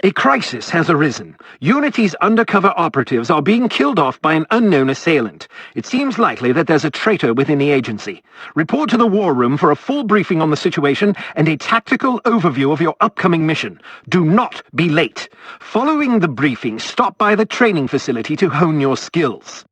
A crisis has arisen. Unity's undercover operatives are being killed off by an unknown assailant. It seems likely that there's a traitor within the agency. Report to the war room for a full briefing on the situation and a tactical overview of your upcoming mission. Do not be late. Following the briefing, stop by the training facility to hone your skills.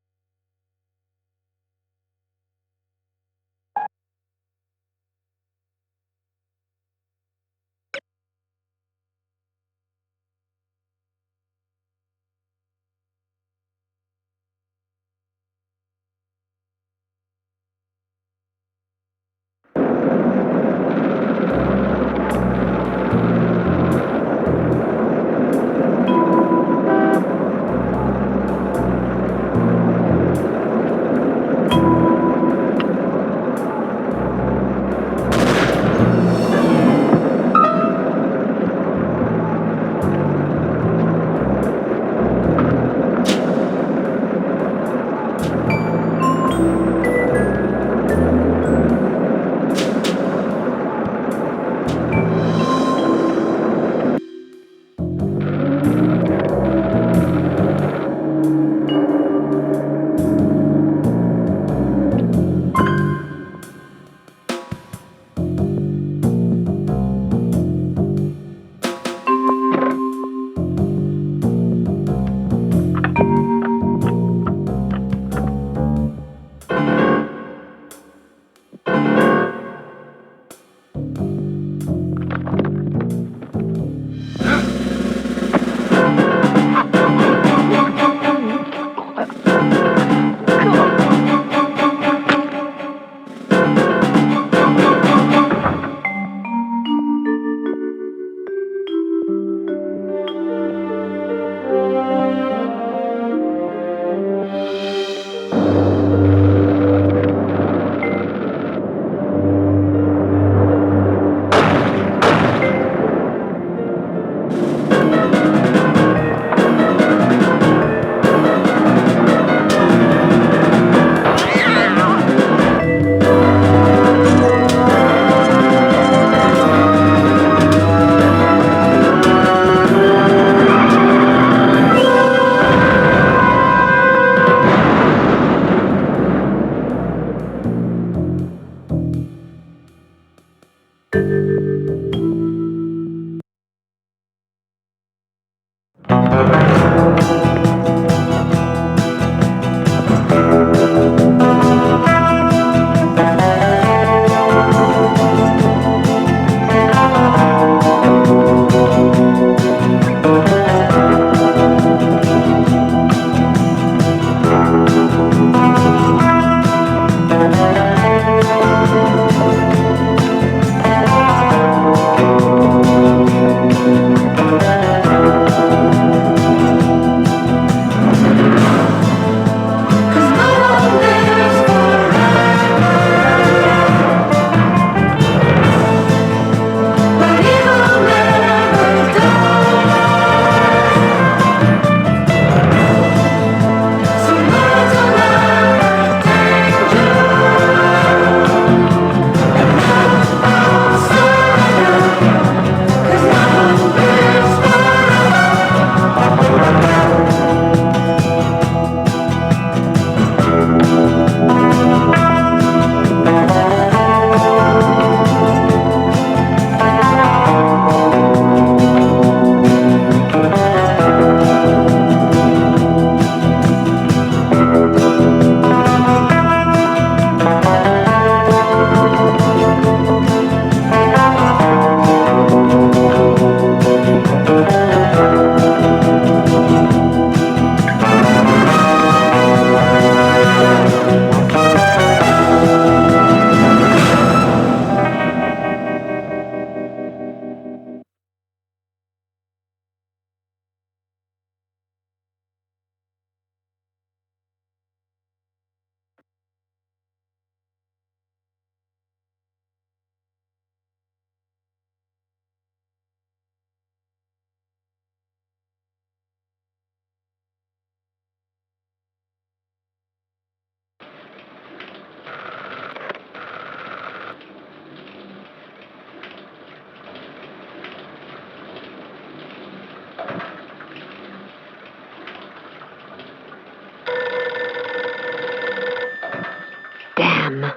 am.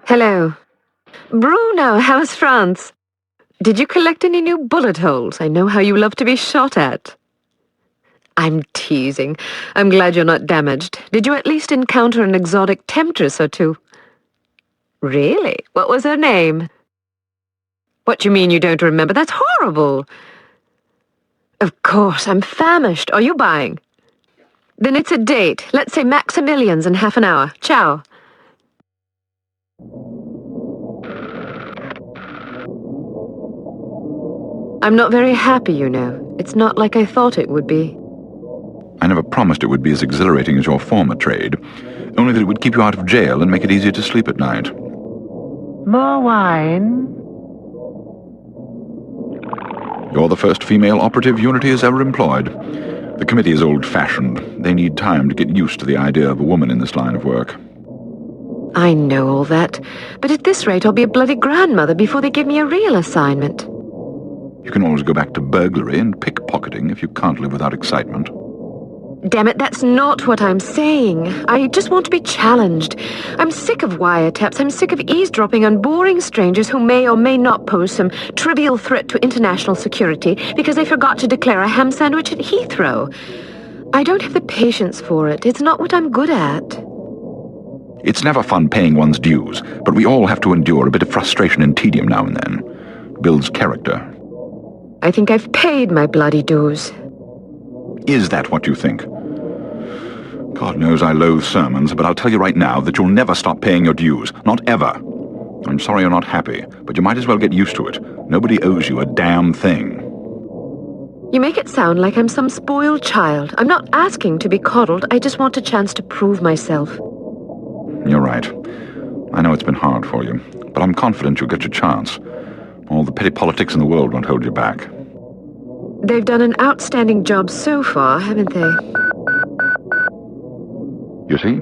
Hello. Bruno, how's France? Did you collect any new bullet holes? I know how you love to be shot at. I'm teasing. I'm glad you're not damaged. Did you at least encounter an exotic temptress or two? Really? What was her name? What do you mean you don't remember? That's horrible. Of course, I'm famished. Are you buying? Then it's a date. Let's say Maximilian's in half an hour. Ciao. I'm not very happy, you know. It's not like I thought it would be. I never promised it would be as exhilarating as your former trade, only that it would keep you out of jail and make it easier to sleep at night. More wine? You're the first female operative Unity has ever employed. The committee is old-fashioned. They need time to get used to the idea of a woman in this line of work. I know all that, but at this rate I'll be a bloody grandmother before they give me a real assignment. You can always go back to burglary and pickpocketing if you can't live without excitement. Damn it, that's not what I'm saying. I just want to be challenged. I'm sick of wiretaps. I'm sick of eavesdropping on boring strangers who may or may not pose some trivial threat to international security because they forgot to declare a ham sandwich at Heathrow. I don't have the patience for it. It's not what I'm good at. It's never fun paying one's dues, but we all have to endure a bit of frustration and tedium now and then. Builds character. I think I've paid my bloody dues. Is that what you think? God knows I loathe sermons, but I'll tell you right now that you'll never stop paying your dues. Not ever. I'm sorry you're not happy, but you might as well get used to it. Nobody owes you a damn thing. You make it sound like I'm some spoiled child. I'm not asking to be coddled. I just want a chance to prove myself. You're right. I know it's been hard for you, but I'm confident you'll get your chance. All the petty politics in the world won't hold you back. They've done an outstanding job so far, haven't they? You see?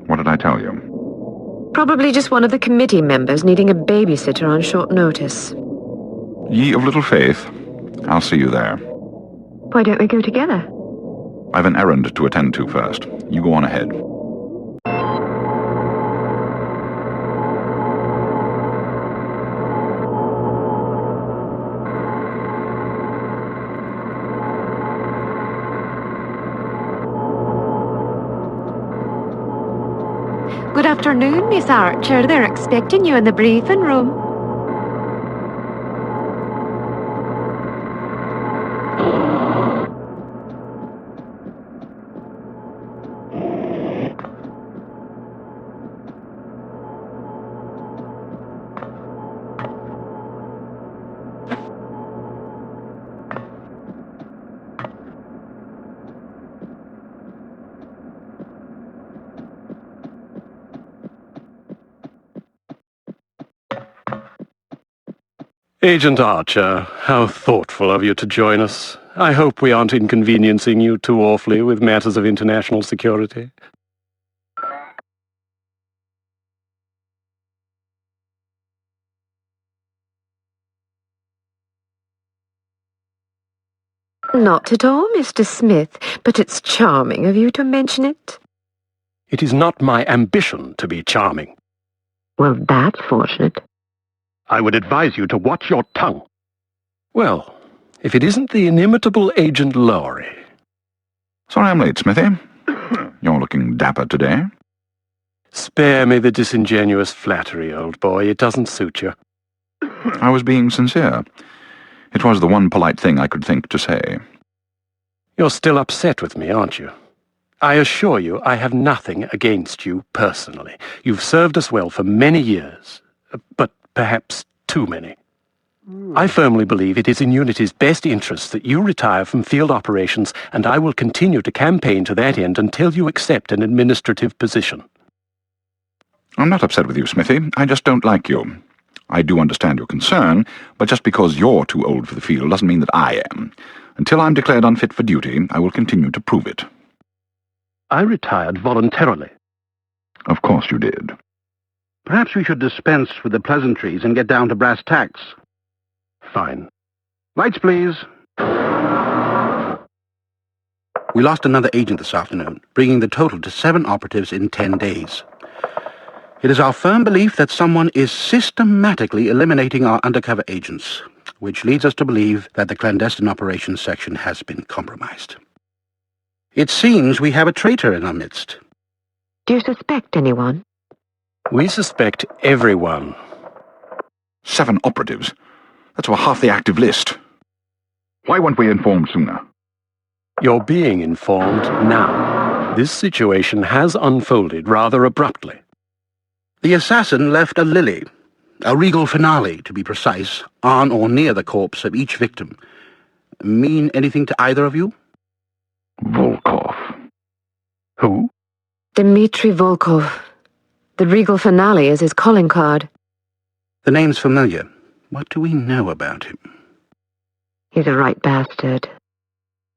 What did I tell you? Probably just one of the committee members needing a babysitter on short notice. Ye of little faith. I'll see you there. Why don't we go together? I've an errand to attend to first. You go on ahead. Good afternoon, Miss Archer. They're expecting you in the briefing room. Agent Archer, how thoughtful of you to join us. I hope we aren't inconveniencing you too awfully with matters of international security. Not at all, Mr. Smith, but it's charming of you to mention it. It is not my ambition to be charming. Well, that's fortunate. I would advise you to watch your tongue. Well, if it isn't the inimitable Agent Lowry. Sorry I'm late, Smithy. You're looking dapper today. Spare me the disingenuous flattery, old boy. It doesn't suit you. I was being sincere. It was the one polite thing I could think to say. You're still upset with me, aren't you? I assure you I have nothing against you personally. You've served us well for many years, but perhaps too many. I firmly believe it is in Unity's best interests that you retire from field operations, and I will continue to campaign to that end until you accept an administrative position. I'm not upset with you, Smithy. I just don't like you. I do understand your concern, but just because you're too old for the field doesn't mean that I am. Until I'm declared unfit for duty, I will continue to prove it. I retired voluntarily. Of course you did. Perhaps we should dispense with the pleasantries and get down to brass tacks. Fine. Lights, please. We lost another agent this afternoon, bringing the total to 7 operatives in 10 days. It is our firm belief that someone is systematically eliminating our undercover agents, which leads us to believe that the clandestine operations section has been compromised. It seems we have a traitor in our midst. Do you suspect anyone? We suspect everyone. 7 operatives? That's over half the active list. Why weren't we informed sooner? You're being informed now. This situation has unfolded rather abruptly. The assassin left a lily, a regal finale, to be precise, on or near the corpse of each victim. Mean anything to either of you? Volkov. Who? Dmitri Volkov. The regal finale is his calling card. The name's familiar. What do we know about him? He's a right bastard.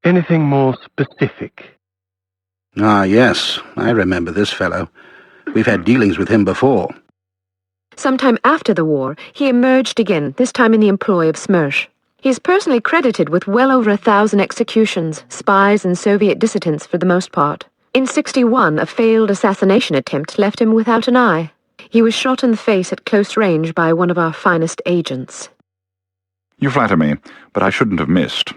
Anything more specific? Ah, yes, I remember this fellow. We've had dealings with him before. Sometime after the war, he emerged again, this time in the employ of Smersh. He is personally credited with well over 1,000 executions, spies and Soviet dissidents for the most part. In '61, a failed assassination attempt left him without an eye. He was shot in the face at close range by one of our finest agents. You flatter me, but I shouldn't have missed.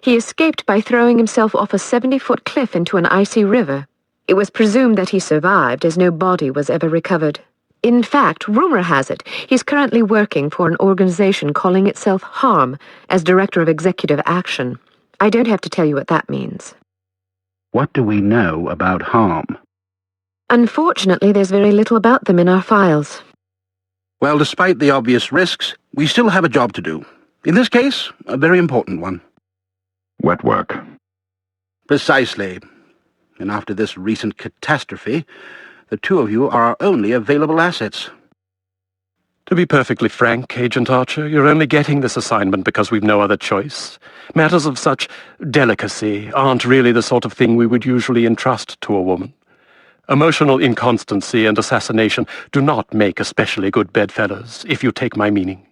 He escaped by throwing himself off a 70-foot cliff into an icy river. It was presumed that he survived, as no body was ever recovered. In fact, rumor has it, he's currently working for an organization calling itself HARM as Director of Executive Action. I don't have to tell you what that means. What do we know about harm? Unfortunately, there's very little about them in our files. Well, despite the obvious risks, we still have a job to do. In this case, a very important one. Wet work. Precisely. And after this recent catastrophe, the two of you are our only available assets. To be perfectly frank, Agent Archer, you're only getting this assignment because we've no other choice. Matters of such delicacy aren't really the sort of thing we would usually entrust to a woman. Emotional inconstancy and assassination do not make especially good bedfellows, if you take my meaning.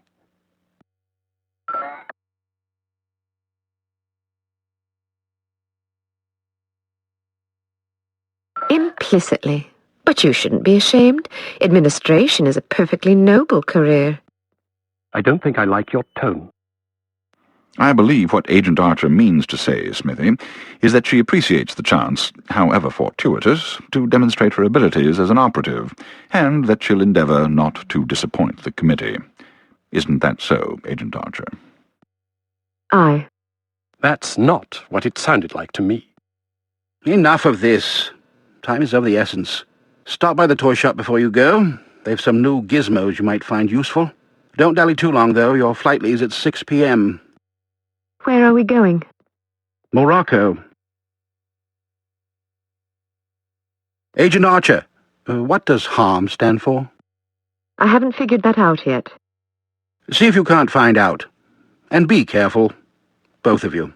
Implicitly. But you shouldn't be ashamed. Administration is a perfectly noble career. I don't think I like your tone. I believe what Agent Archer means to say, Smithy, is that she appreciates the chance, however fortuitous, to demonstrate her abilities as an operative, and that she'll endeavour not to disappoint the committee. Isn't that so, Agent Archer? Aye. That's not what it sounded like to me. Enough of this. Time is of the essence. Stop by the toy shop before you go. They've some new gizmos you might find useful. Don't dally too long, though. Your flight leaves at 6 p.m. Where are we going? Morocco. Agent Archer, what does HARM stand for? I haven't figured that out yet. See if you can't find out. And be careful, both of you.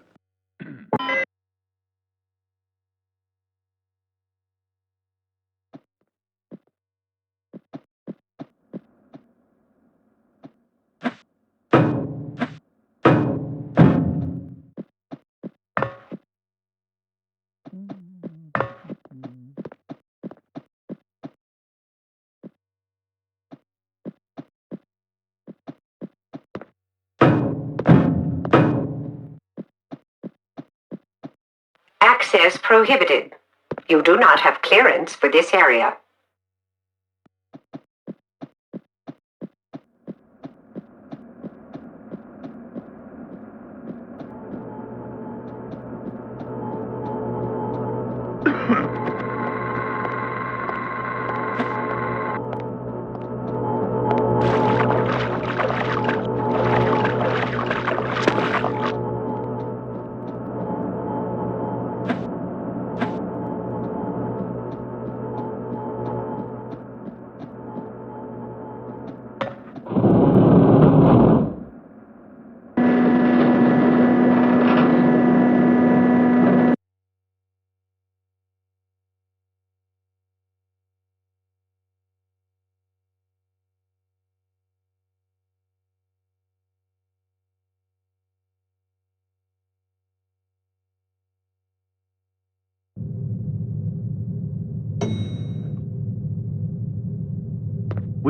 Access prohibited. You do not have clearance for this area.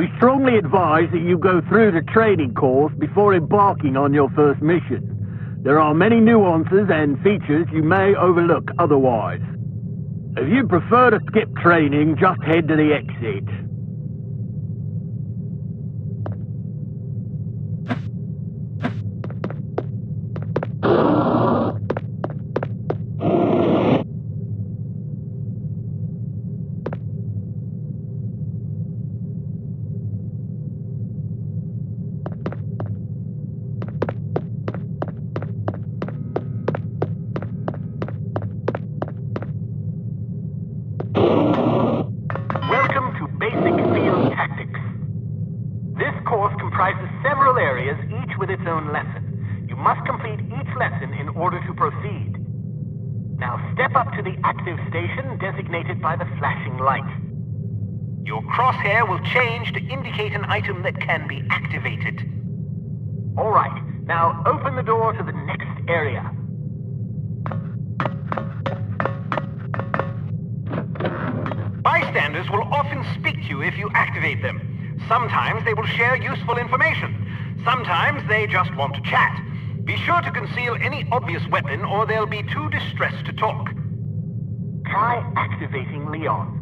We strongly advise that you go through the training course before embarking on your first mission. There are many nuances and features you may overlook otherwise. If you prefer to skip training, just head to the exit. Welcome to Basic Field Tactics. This course comprises several areas, each with its own lesson. You must complete each lesson in order to proceed. Now step up to the active station designated by the flashing light. Your crosshair will change to indicate an item that can be activated. All right, now open the door to the next area. Bystanders will often speak to you if you activate them. Sometimes they will share useful information. Sometimes they just want to chat. Be sure to conceal any obvious weapon or they'll be too distressed to talk. Try activating Leon.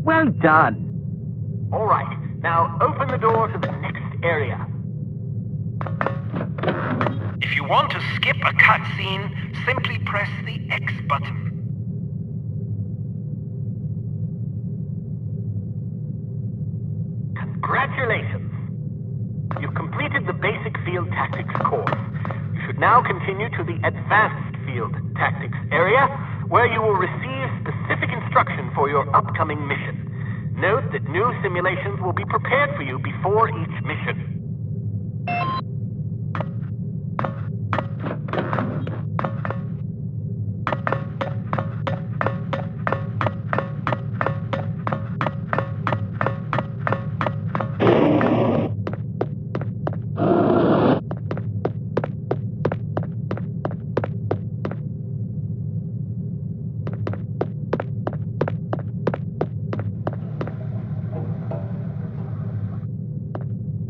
Well done. All right, now open the door to the next area. If you want to skip a cutscene, simply press the X button. Congratulations! You've completed the Basic Field Tactics course. You should now continue to the Advanced Field Tactics area, where you will receive specific instruction for your upcoming mission. Note that new simulations will be prepared for you before each mission.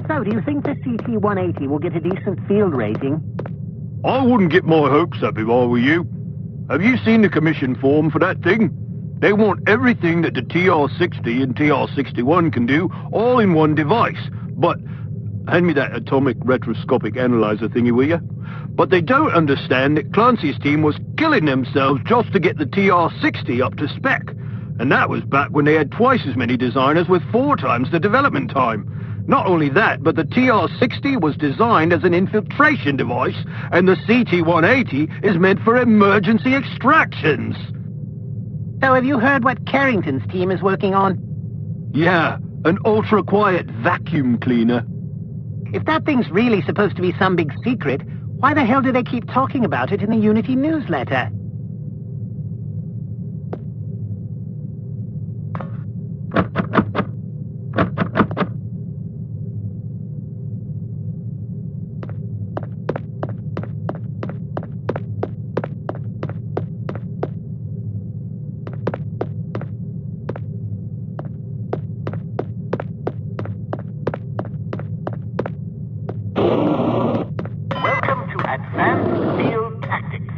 So, do you think the CT-180 will get a decent field rating? I wouldn't get my hopes up if I were you. Have you seen the commission form for that thing? They want everything that the TR-60 and TR-61 can do, all in one device. But, hand me that atomic retroscopic analyzer thingy, will you? But they don't understand that Clancy's team was killing themselves just to get the TR-60 up to spec. And that was back when they had twice as many designers with 4 times the development time. Not only that, but the TR-60 was designed as an infiltration device, and the CT-180 is meant for emergency extractions. So have you heard what Carrington's team is working on? Yeah, an ultra-quiet vacuum cleaner. If that thing's really supposed to be some big secret, why the hell do they keep talking about it in the Unity newsletter? Welcome to Advanced Field Tactics.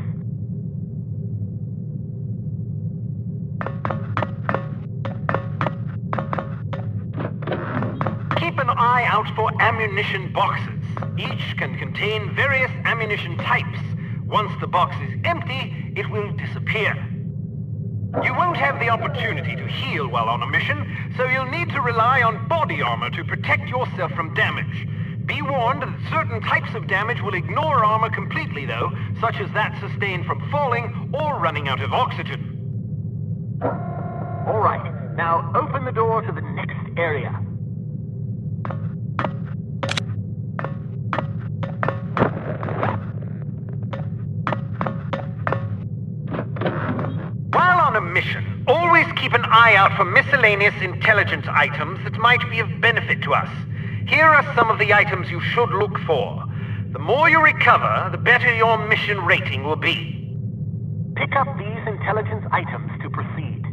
Keep an eye out for ammunition boxes. Each can contain various ammunition types. Once the box is empty, it will disappear. You won't have the opportunity to heal while on a mission, so you'll need to rely on body armor to protect yourself from damage. Be warned that certain types of damage will ignore armor completely, though, such as that sustained from falling or running out of oxygen. All right, now open the door to the next area. While on a mission, always keep an eye out for miscellaneous intelligence items that might be of benefit to us. Here are some of the items you should look for. The more you recover, the better your mission rating will be. Pick up these intelligence items to proceed.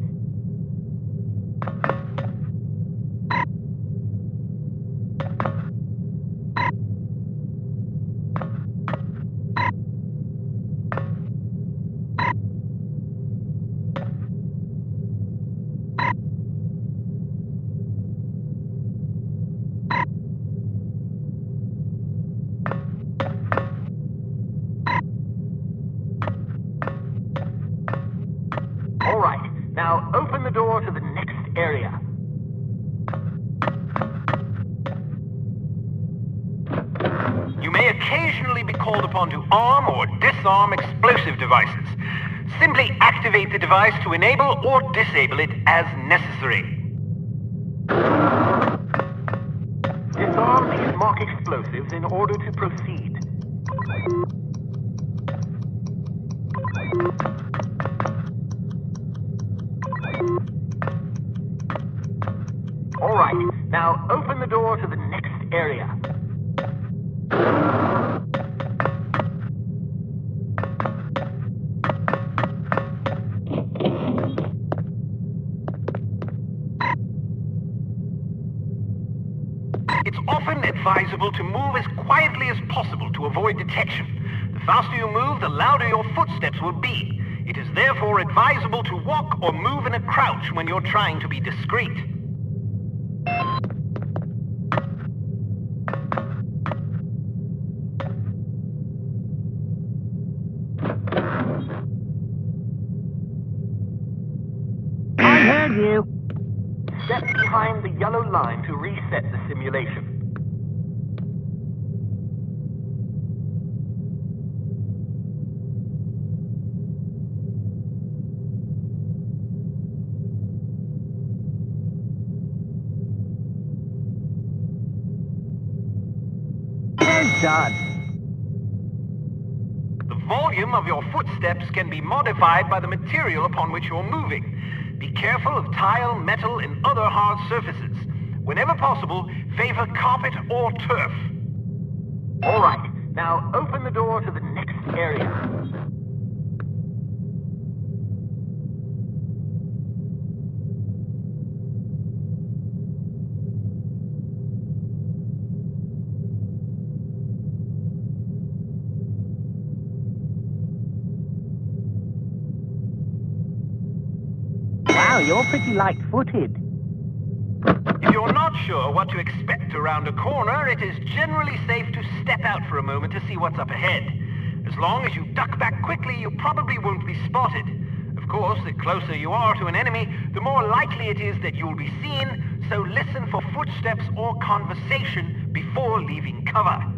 All right, now open the door to the next area. You may occasionally be called upon to arm or disarm explosive devices. Simply activate the device to enable or disable it as necessary. Disarm these mock explosives in order to proceed. All right, now open the door to the next area. It's often advisable to move as quietly as possible to avoid detection. The faster you move, the louder your footsteps will be. It is therefore advisable to walk or move in a crouch when you're trying to be discreet. I heard you. Step behind the yellow line to reset the simulation. Well done. The volume of your footsteps can be modified by the material upon which you're moving. Be careful of tile, metal, and other hard surfaces. Whenever possible, favor carpet or turf. All right, now open the door to the next area. Wow, you're pretty light-footed. If you're not sure what to expect around a corner, it is generally safe to step out for a moment to see what's up ahead. As long as you duck back quickly, you probably won't be spotted. Of course, the closer you are to an enemy, the more likely it is that you'll be seen, so listen for footsteps or conversation before leaving cover.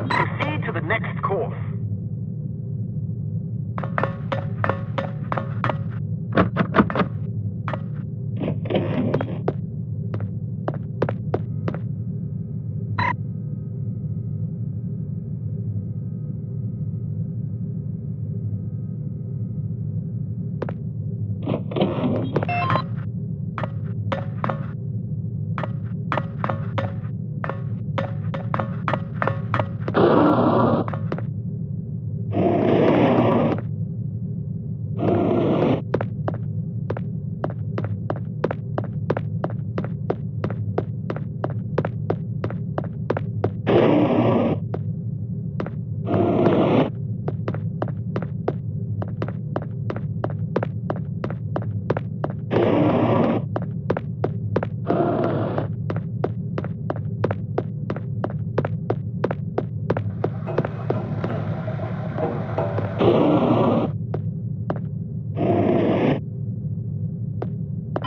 Proceed to the next course.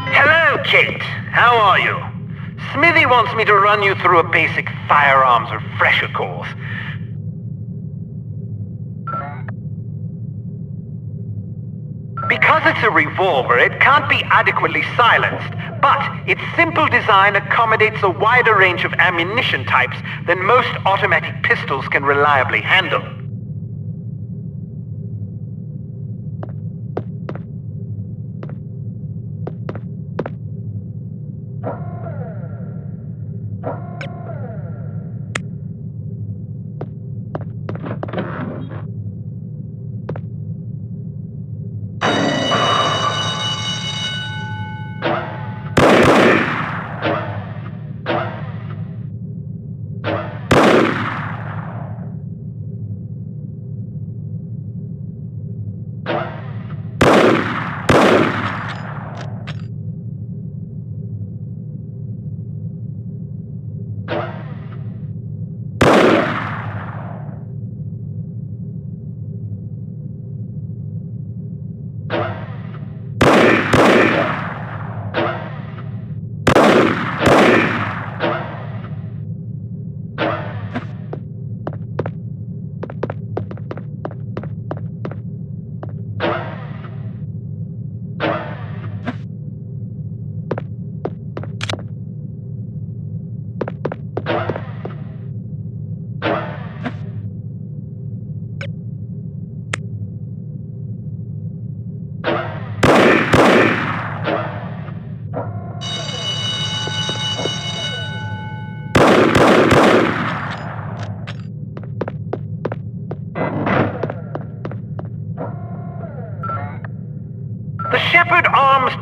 Hello, Kate. How are you? Smithy wants me to run you through a basic firearms refresher course. Because it's a revolver, it can't be adequately silenced, but its simple design accommodates a wider range of ammunition types than most automatic pistols can reliably handle.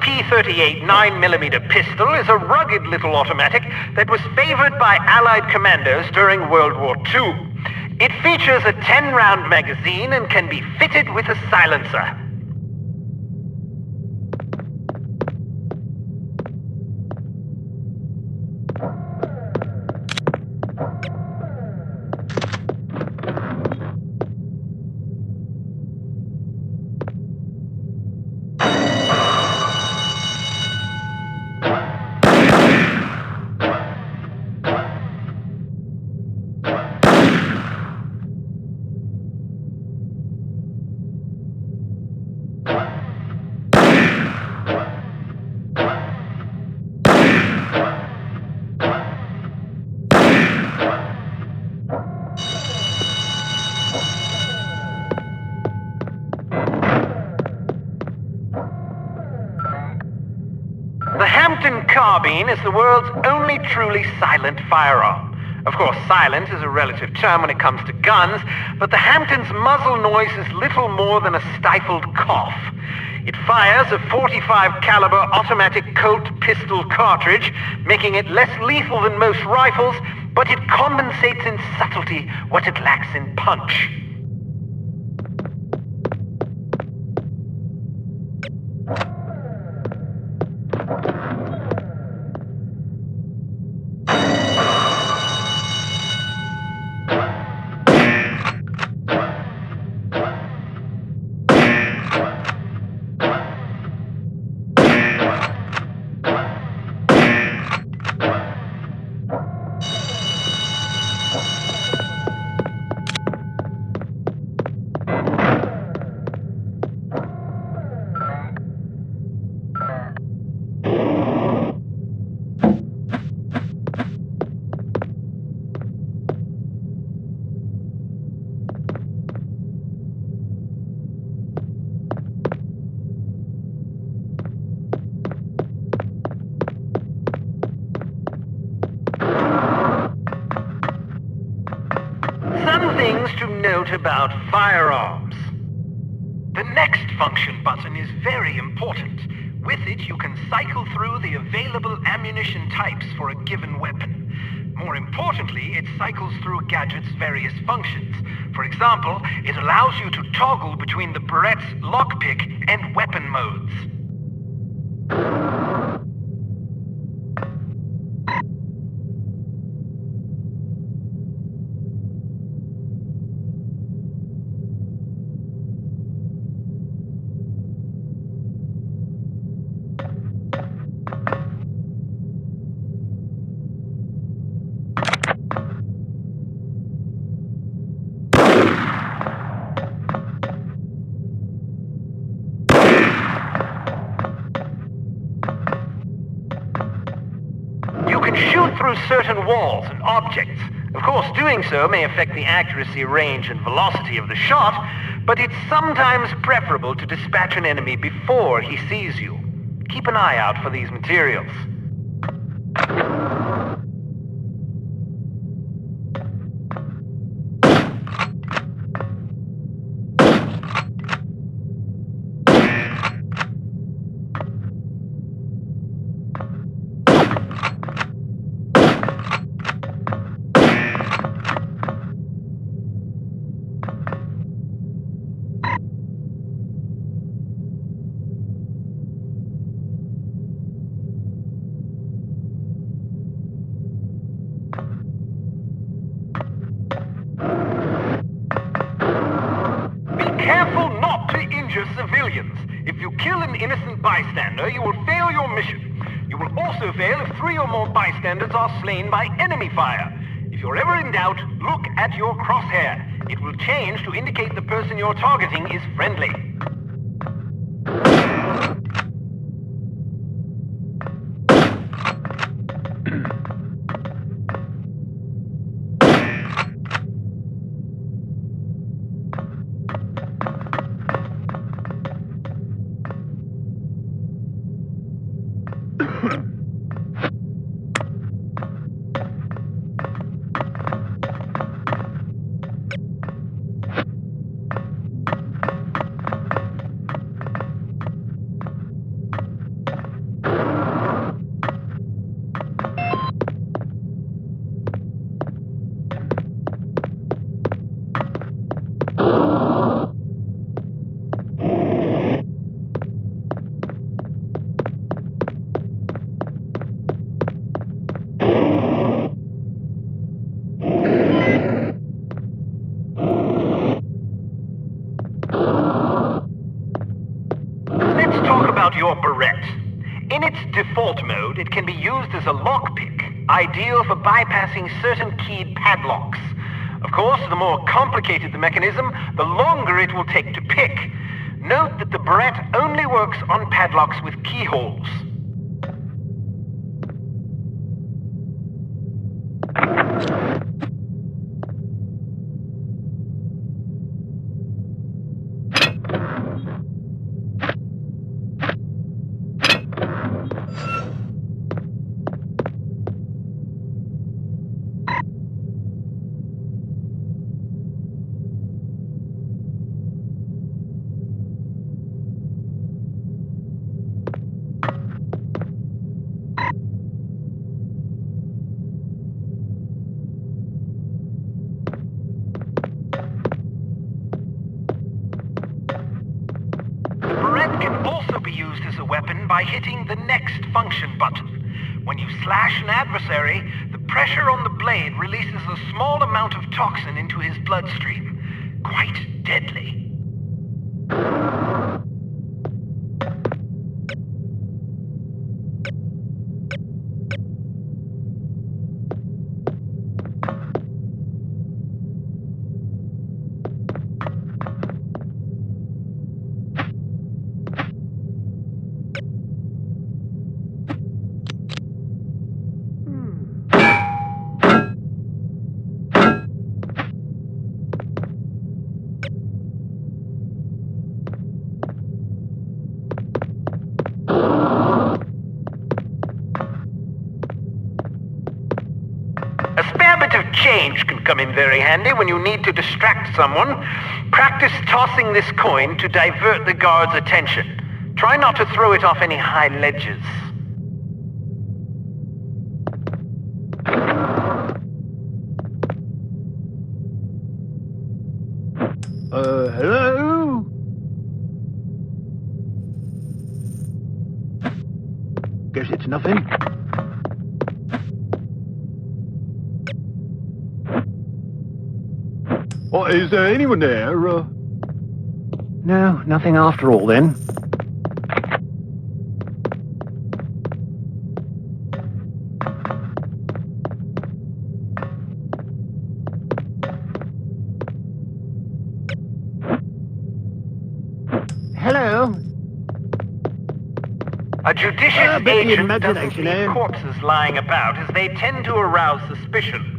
P38 9mm pistol is a rugged little automatic that was favored by Allied commandos during World War II. It features a 10-round magazine and can be fitted with a silencer. The Hampton carbine is the world's only truly silent firearm. Of course, silent is a relative term when it comes to guns, but the Hampton's muzzle noise is little more than a stifled cough. It fires a .45 caliber automatic Colt pistol cartridge, making it less lethal than most rifles, but it compensates in subtlety what it lacks in punch. Some things to note about firearms. The next function button is very important. With it, you can cycle through the available ammunition types for a given weapon. More importantly, it cycles through a gadget's various functions. For example, it allows you to toggle between the Barrett's lockpick and weapon modes. You can shoot through certain walls and objects. Of course, doing so may affect the accuracy, range, and velocity of the shot, but it's sometimes preferable to dispatch an enemy before he sees you. Keep an eye out for these materials. Careful not to injure civilians. If you kill an innocent bystander, you will fail your mission. You will also fail if 3 or more bystanders are slain by enemy fire. If you're ever in doubt, look at your crosshair. It will change to indicate the person you're targeting is friendly. In its default mode, it can be used as a lockpick, ideal for bypassing certain keyed padlocks. Of course, the more complicated the mechanism, the longer it will take to pick. Note that the barrette only works on padlocks with keyholes. Can also be used as a weapon by hitting the next function button. When you slash an adversary, the pressure on the blade releases a small amount of toxin into his bloodstream. Quite deadly. A spare bit of change can come in very handy when you need to distract someone. Practice tossing this coin to divert the guard's attention. Try not to throw it off any high ledges. Hello? Guess it's nothing. Oh, is there anyone there? No, nothing after all then. Hello? A judicious agent doesn't leave corpses lying about, as they tend to arouse suspicion.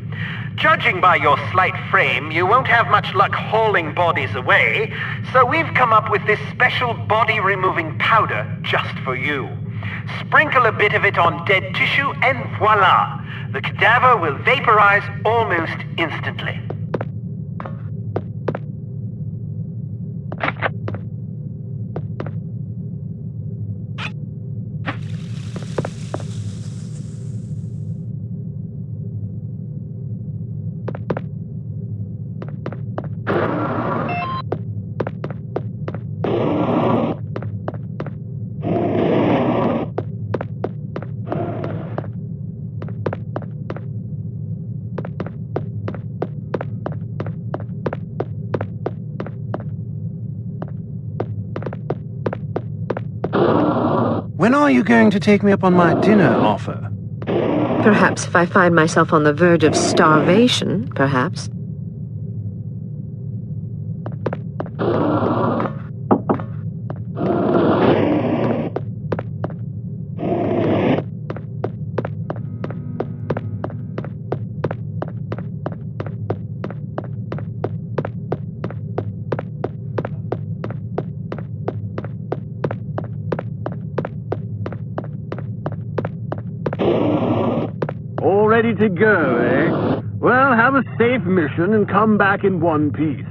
Judging by your slight frame, you won't have much luck hauling bodies away, so we've come up with this special body-removing powder just for you. Sprinkle a bit of it on dead tissue, and voila! The cadaver will vaporize almost instantly. When are you going to take me up on my dinner offer? Perhaps if I find myself on the verge of starvation, perhaps. All ready to go, eh? Well, have a safe mission and come back in one piece.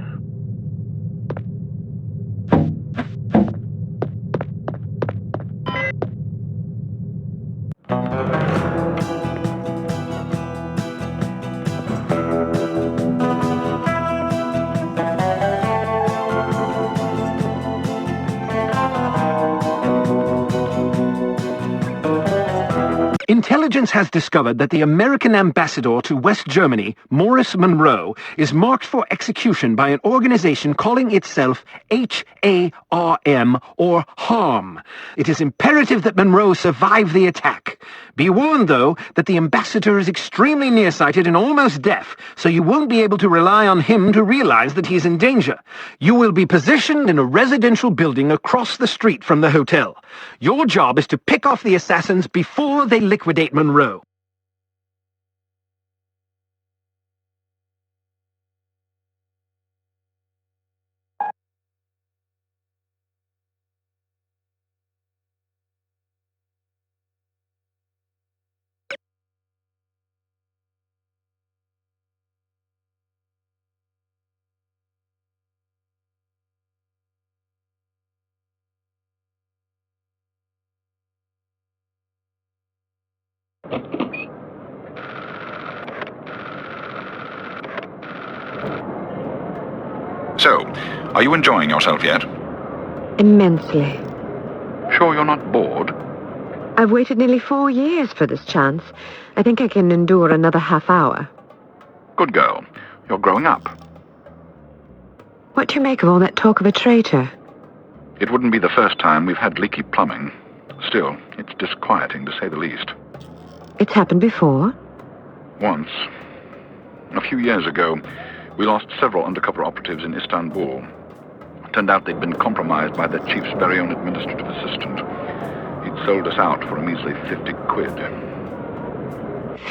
Intelligence has discovered that the American ambassador to West Germany, Morris Monroe, is marked for execution by an organization calling itself HARM, or HARM. It is imperative that Monroe survive the attack. Be warned, though, that the ambassador is extremely nearsighted and almost deaf, so you won't be able to rely on him to realize that he's in danger. You will be positioned in a residential building across the street from the hotel. Your job is to pick off the assassins before they liquidate Monroe. So, are you enjoying yourself yet? Immensely. Sure you're not bored? I've waited nearly 4 years for this chance. I think I can endure another half hour. Good girl. You're growing up. What do you make of all that talk of a traitor? It wouldn't be the first time we've had leaky plumbing. Still, it's disquieting to say the least. It's happened before? Once. A few years ago, we lost several undercover operatives in Istanbul. Turned out they'd been compromised by the chief's very own administrative assistant. He'd sold us out for a measly 50 quid.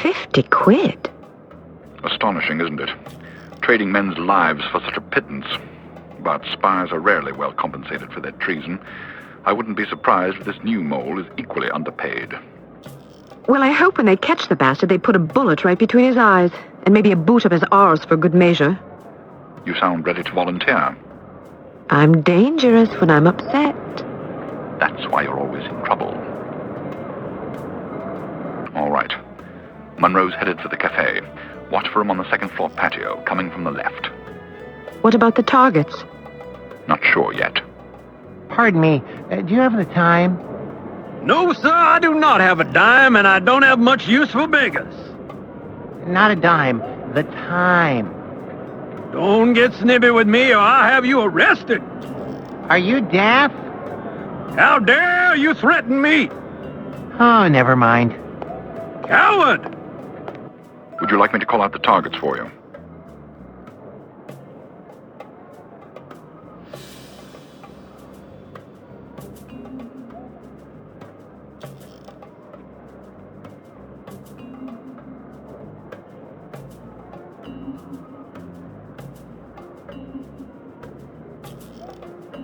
50 quid? Astonishing, isn't it? Trading men's lives for such a pittance. But spies are rarely well compensated for their treason. I wouldn't be surprised if this new mole is equally underpaid. Well, I hope when they catch the bastard, they put a bullet right between his eyes, and maybe a boot up his arse for good measure. You sound ready to volunteer. I'm dangerous when I'm upset. That's why you're always in trouble. All right. Monroe's headed for the cafe. Watch for him on the second-floor patio, coming from the left. What about the targets? Not sure yet. Pardon me, do you have the time? No, sir, I do not have a dime, and I don't have much use for beggars. Not a dime, the time. Don't get snippy with me, or I'll have you arrested. Are you deaf? How dare you threaten me? Oh, never mind. Coward! Would you like me to call out the targets for you?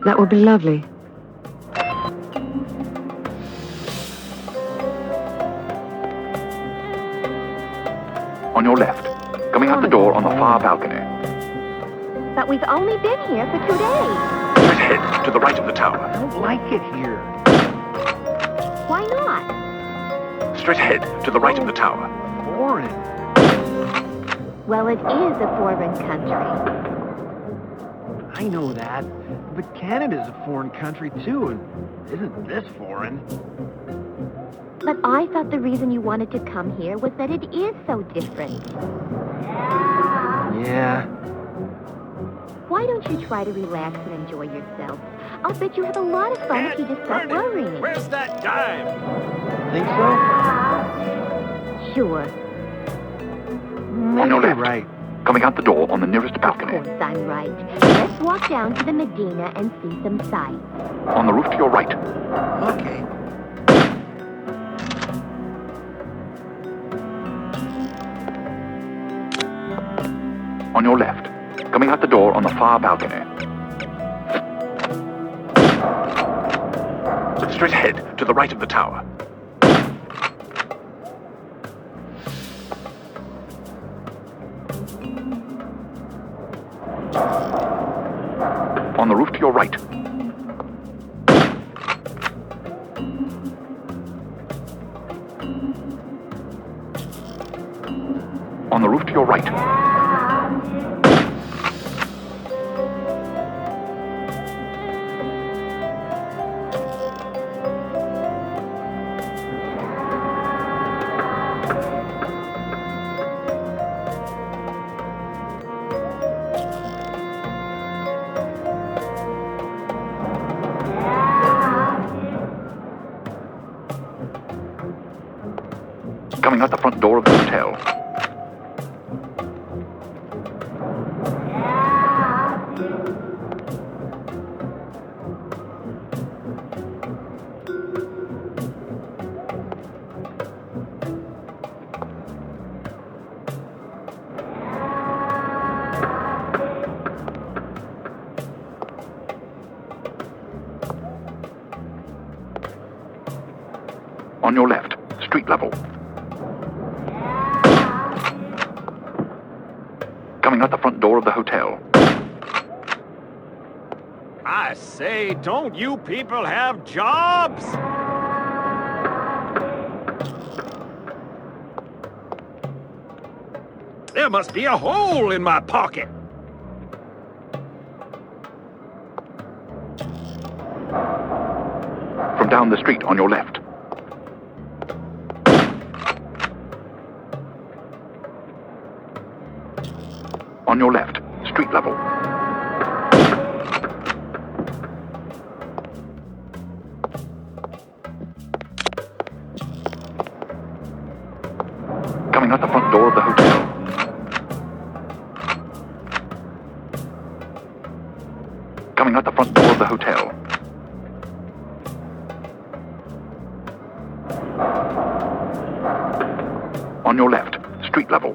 That would be lovely. On your left, coming out the door on the far balcony. But we've only been here for 2 days. Straight ahead, to the right of the tower. I don't like it here. Why not? Straight ahead, to the right of the tower. Foreign. Well, it is a foreign country. I know that, but Canada's a foreign country too, and isn't this foreign? But I thought the reason you wanted to come here was that it is so different. Yeah. Why don't you try to relax and enjoy yourself? I'll bet you have a lot of fun if you just stop worrying. Where's that dime? Think so? Sure. On your left. Right. Coming out the door on the nearest Of balcony. course I'm right. Let's walk down to the Medina and see some sights. On the roof to your right. Okay. On your left. Coming out the door on the far balcony. Straight ahead, to the right of the tower. On the roof to your right. On the roof to your right. Coming out the front door of the hotel. On your left, street level. Coming out the front door of the hotel. I say, don't you people have jobs? There must be a hole in my pocket. From down the street on your left. On your left, street level. Coming out the front door of the hotel. Coming out the front door of the hotel. On your left, street level.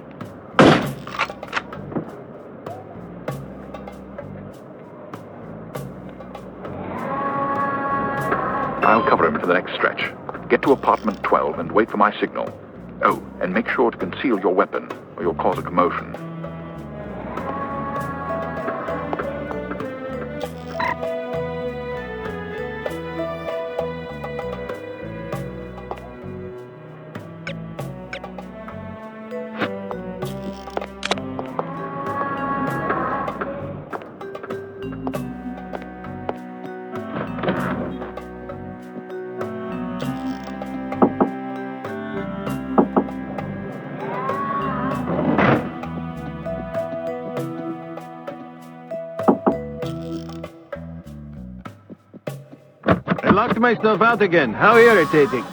I'll cover him for the next stretch. Get to apartment 12 and wait for my signal. Oh, and make sure to conceal your weapon, or you'll cause a commotion. I locked myself out again. How irritating.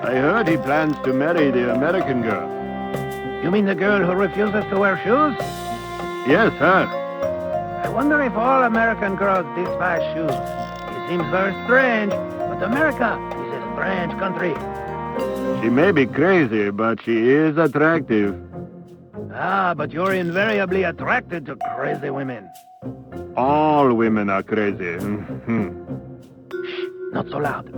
I heard he plans to marry the American girl. You mean the girl who refuses to wear shoes? Yes, her. I wonder if all American girls despise shoes. It seems very strange, but America is a strange country. She may be crazy, but she is attractive. Ah, but you're invariably attracted to crazy women. All women are crazy. Shh, not so loud.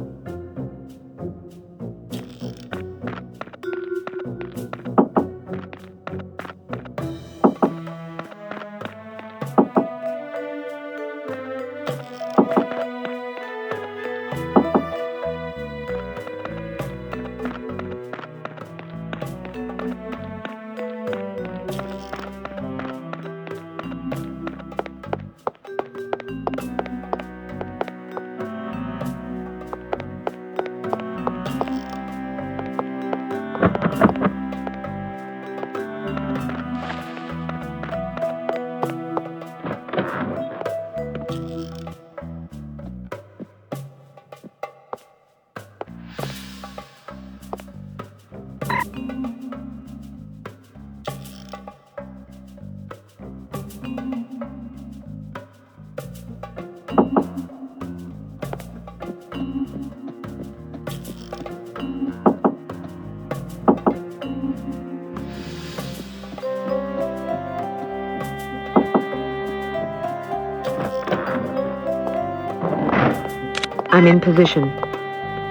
I'm in position.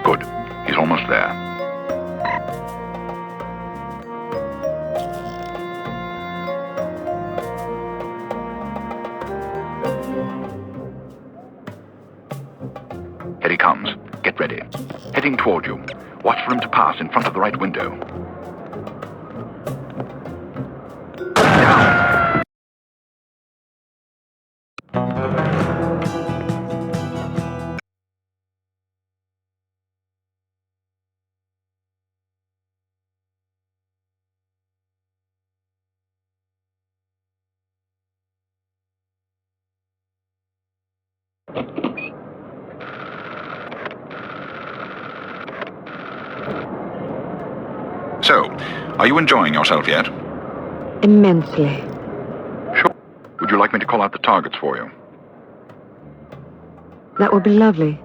Good. He's almost there. Here he comes. Get ready. Heading toward you. Watch for him to pass in front of the right window. Down! So, are you enjoying yourself yet? Immensely. Sure. Would you like me to call out the targets for you? That would be lovely.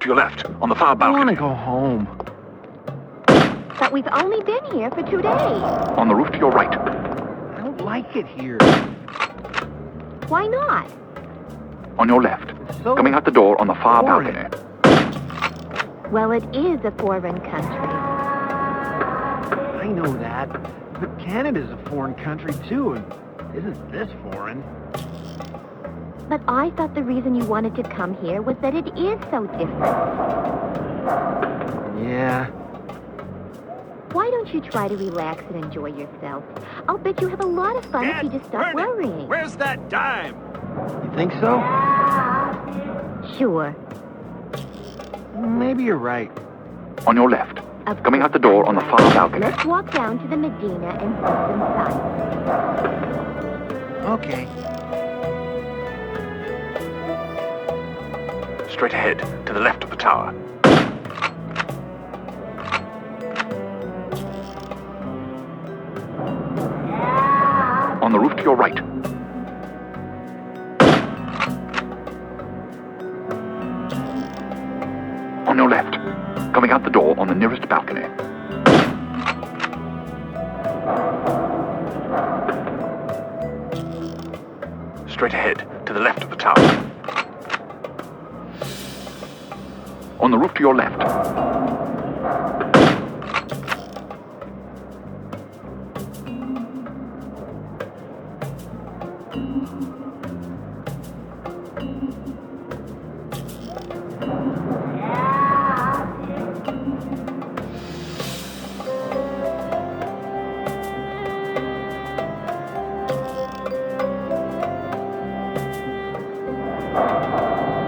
To your left, on the far I want balcony. to go home. But we've only been here for 2 days. On the roof to your right. I don't like it here. Why not? On your left. So Coming out the door on the far boring. balcony. Well, it is a foreign country. I know that. But Canada's a foreign country, too, and isn't this foreign? But I thought the reason you wanted to come here was that it is so different. Yeah. Why don't you try to relax and enjoy yourself? I'll bet you have a lot of fun if you just stop worrying. Where's that dime? You think so? Sure. Maybe you're right. On your left. Of Coming out the course door I'm on the right. far balcony. Let's walk down to the Medina and see some sights. Okay. Straight ahead, to the left of the tower. On the roof to your right. On your left. Coming out the door on the nearest balcony. Straight ahead, to the left of the tower. On the roof to your left.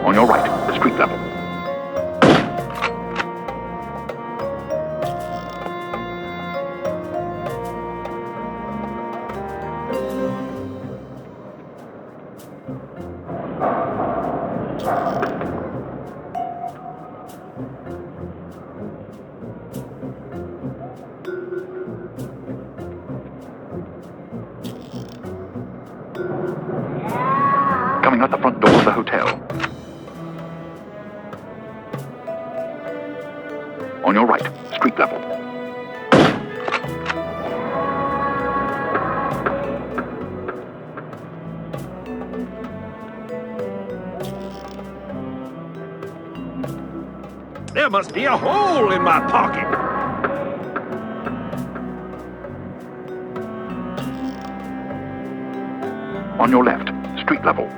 On your right, street level. Coming out the front door of the hotel. On your right, street level. There must be a hole in my pocket. On your left, street level.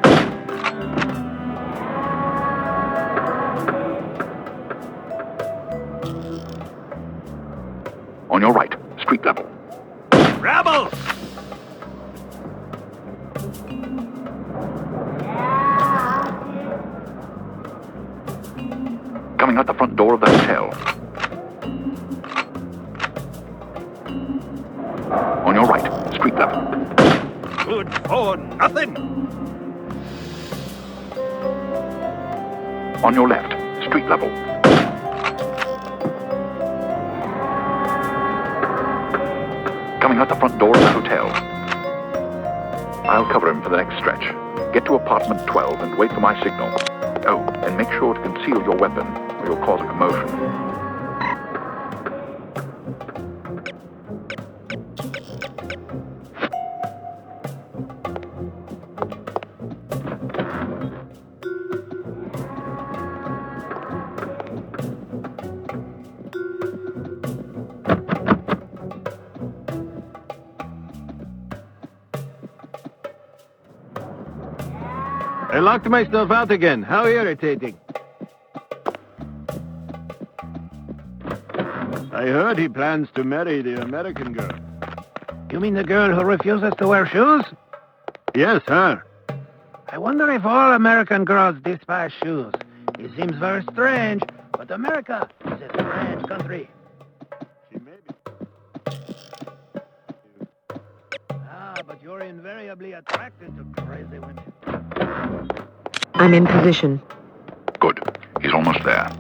On your right, street level. Rebels! Coming out the front door of the hotel. On your right, street level. Good for nothing. On your left, street level. Coming out the front door of the hotel. I'll cover him for the next stretch. Get to apartment 12 and wait for my signal. Oh, and make sure to conceal your weapon, or you'll cause a commotion. I locked myself out again. How irritating. I heard he plans to marry the American girl. You mean the girl who refuses to wear shoes? Yes, her. I wonder if all American girls despise shoes. It seems very strange, but America is a strange country. She may be. you're invariably attracted to crazy women. I'm in position. Good. He's almost there.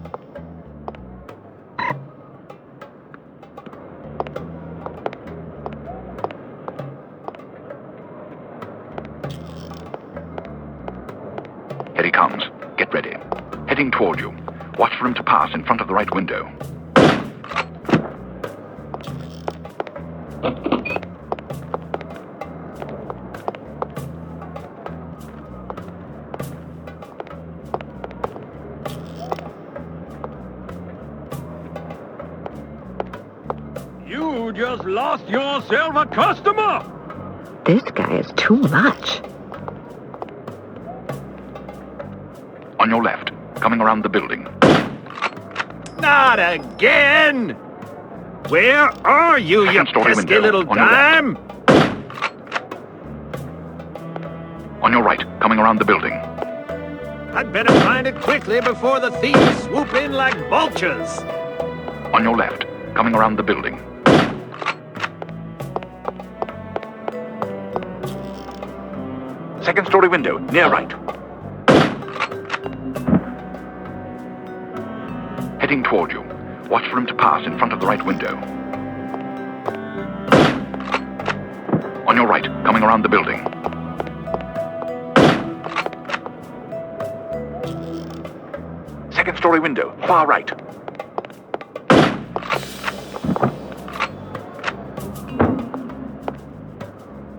Here he comes. Get ready. Heading toward you. Watch for him to pass in front of the right window. You just lost yourself a customer! This guy is too much. On your left, coming around the building. Not again! Where are you, you Second-story pesky window, little on your dime? On your right, coming around the building. I'd better find it quickly before the thieves swoop in like vultures. On your left, coming around the building. Second-story window, near right. Heading toward you. Watch for him to pass in front of the right window. On your right, coming around the building. Second-story window, far right.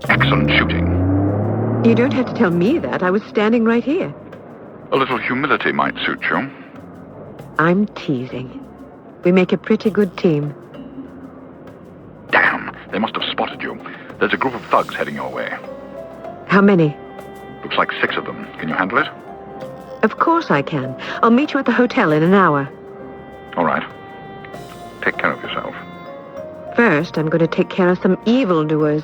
Excellent shooting. You don't have to tell me that. I was standing right here. A little humility might suit you. I'm teasing. We make a pretty good team. Damn, they must have spotted you. There's a group of thugs heading your way. How many? Looks like 6 of them. Can you handle it? Of course I can. I'll meet you at the hotel in an hour. All right. Take care of yourself. First, I'm going to take care of some evildoers.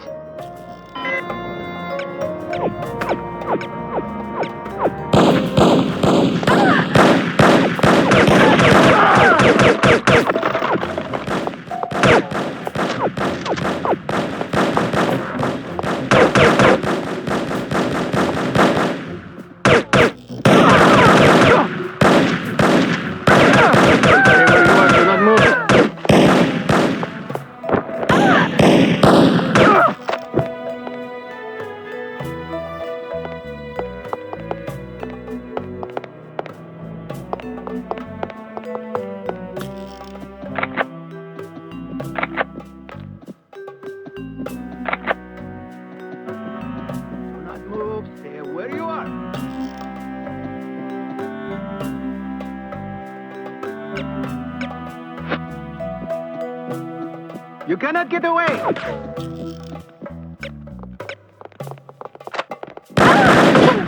You cannot get away! Go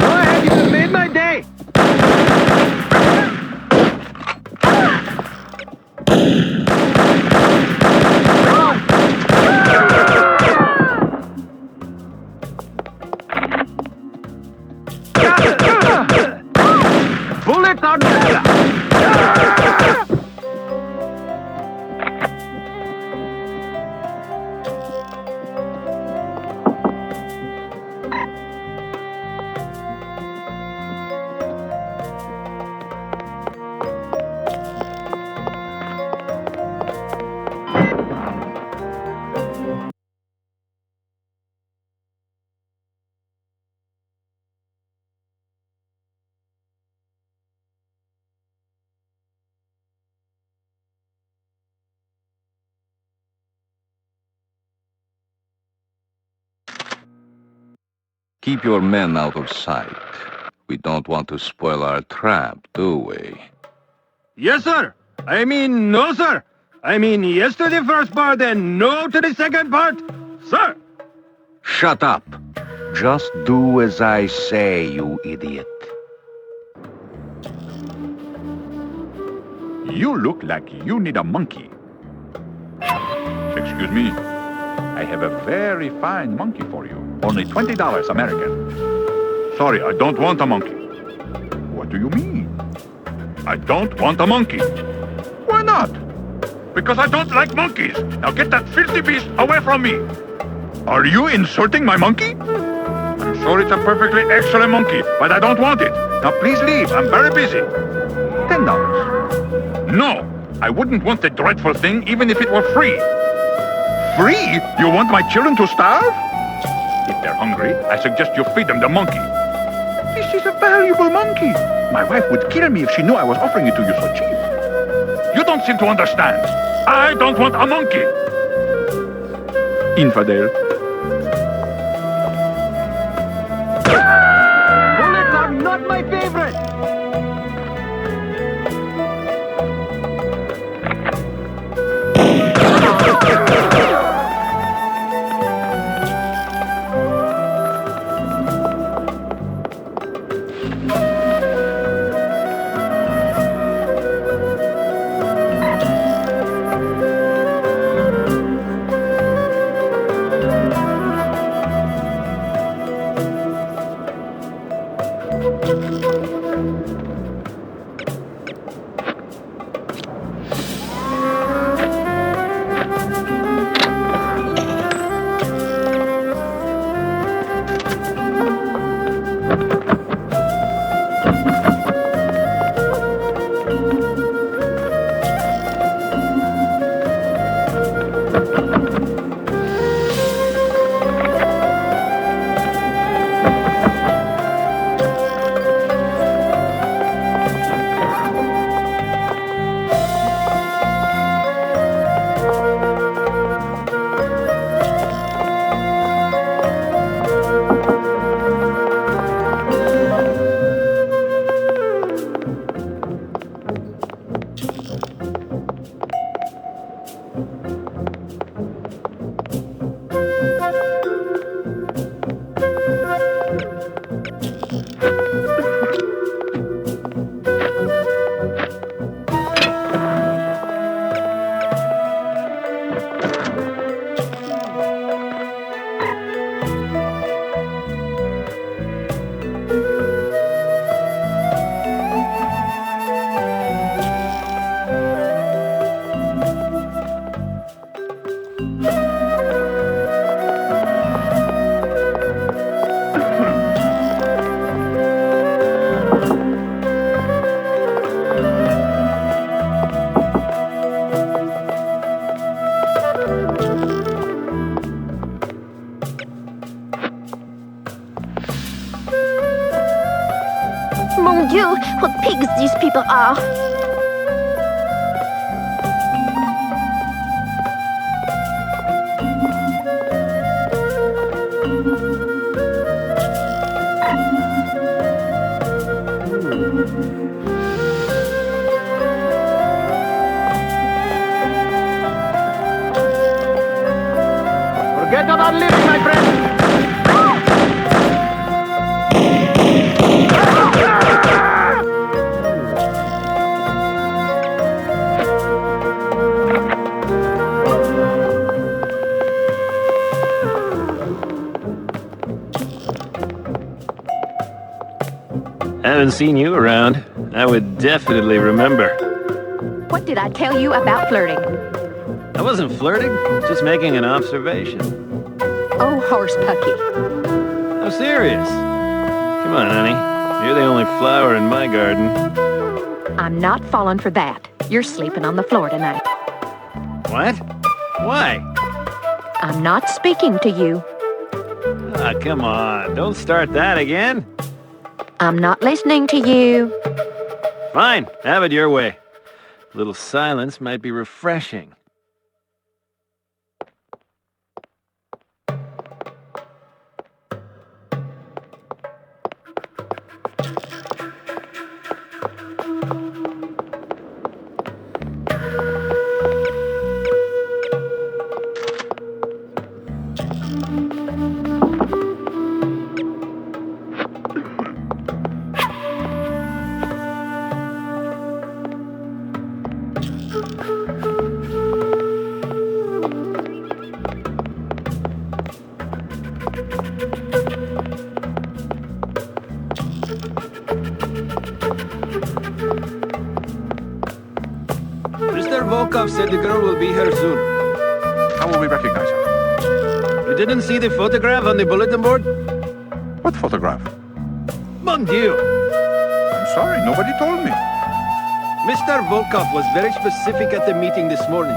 ahead, you have made my day! Bullets on Keep your men out of sight. We don't want to spoil our trap, do we? Yes, sir. I mean, no, sir. I mean, yes to the first part and no to the second part, sir. Shut up. Just do as I say, you idiot. You look like you need a monkey. Excuse me. I have a very fine monkey for you. Only $20 American. Sorry, I don't want a monkey. What do you mean? I don't want a monkey. Why not? Because I don't like monkeys. Now get that filthy beast away from me. Are you insulting my monkey? I'm sure it's a perfectly excellent monkey, but I don't want it. Now please leave. I'm very busy. $10. No, I wouldn't want the dreadful thing even if it were free. Free? You want my children to starve? If they're hungry, I suggest you feed them the monkey. This is a valuable monkey. My wife would kill me if she knew I was offering it to you so cheap. You don't seem to understand. I don't want a monkey. Infidel. Bullets are not my favorite! Mon Dieu, what pigs these people are! Forget about living, my friend! Haven't seen you around. I would definitely remember. What did I tell you about flirting? I wasn't flirting, just making an observation. Oh, horse pucky. I'm serious. Come on, honey. You're the only flower in my garden. I'm not falling for that. You're sleeping on the floor tonight. What? Why? I'm not speaking to you. Ah, come on. Don't start that again. I'm not listening to you. Fine. Have it your way. A little silence might be refreshing. Mr. Volkov said the girl will be here soon. How will we recognize her? You didn't see the photograph on the bulletin board? What photograph? Mon Dieu! I'm sorry, nobody told me. Mr. Volkov was very specific at the meeting this morning.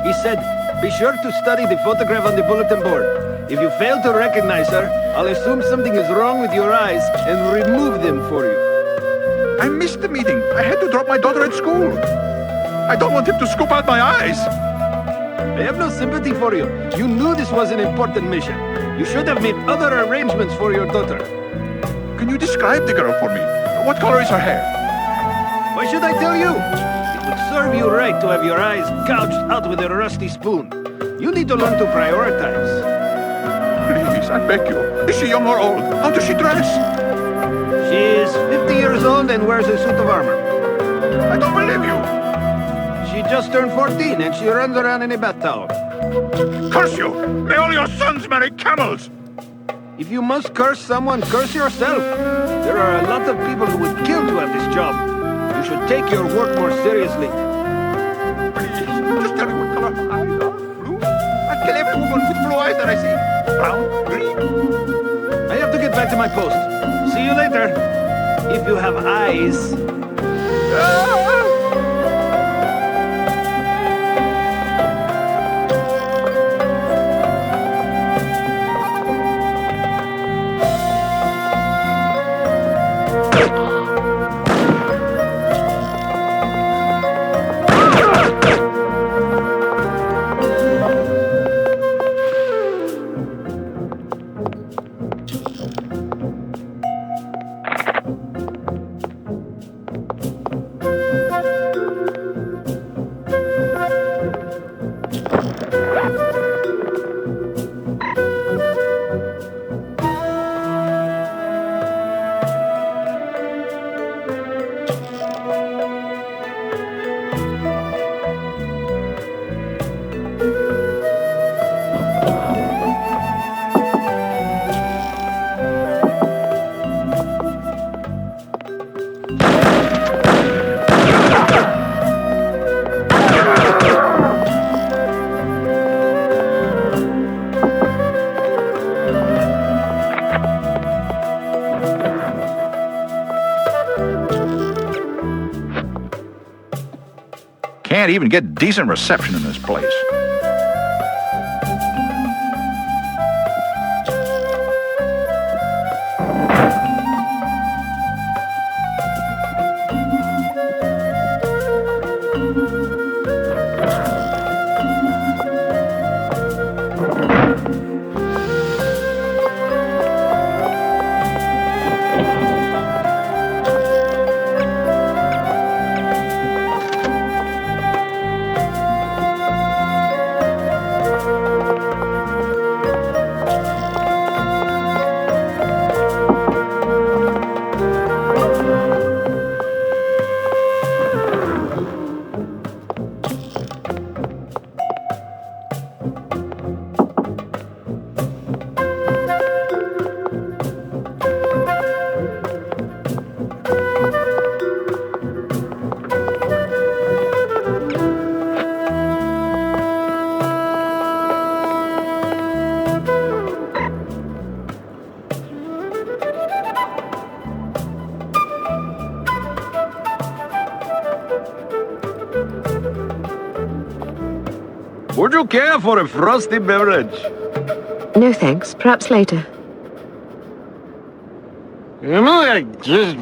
He said, be sure to study the photograph on the bulletin board. If you fail to recognize her, I'll assume something is wrong with your eyes and remove them for you. I missed the meeting. I had to drop my daughter at school. I don't want him to scoop out my eyes. I have no sympathy for you. You knew this was an important mission. You should have made other arrangements for your daughter. Can you describe the girl for me? What color is her hair? Why should I tell you? It would serve you right to have your eyes gouged out with a rusty spoon. You need to learn to prioritize. Please, I beg you. Is she young or old? How does she dress? She is 50 years old and wears a suit of armor. I don't believe you. She just turned 14 and she runs around in a bath towel. Curse you! May all your sons marry camels! If you must curse someone, curse yourself. There are a lot of people who would kill to have this job. You should take your work more seriously. Please, just tell me what color her eyes are. Blue? I'd kill every woman with blue eyes that I see. Brown? Green? I have to get back to my post. See you later. If you have eyes. Can't even get decent reception in this place. Would you care for a frosty beverage? No thanks. Perhaps later. You know, I just...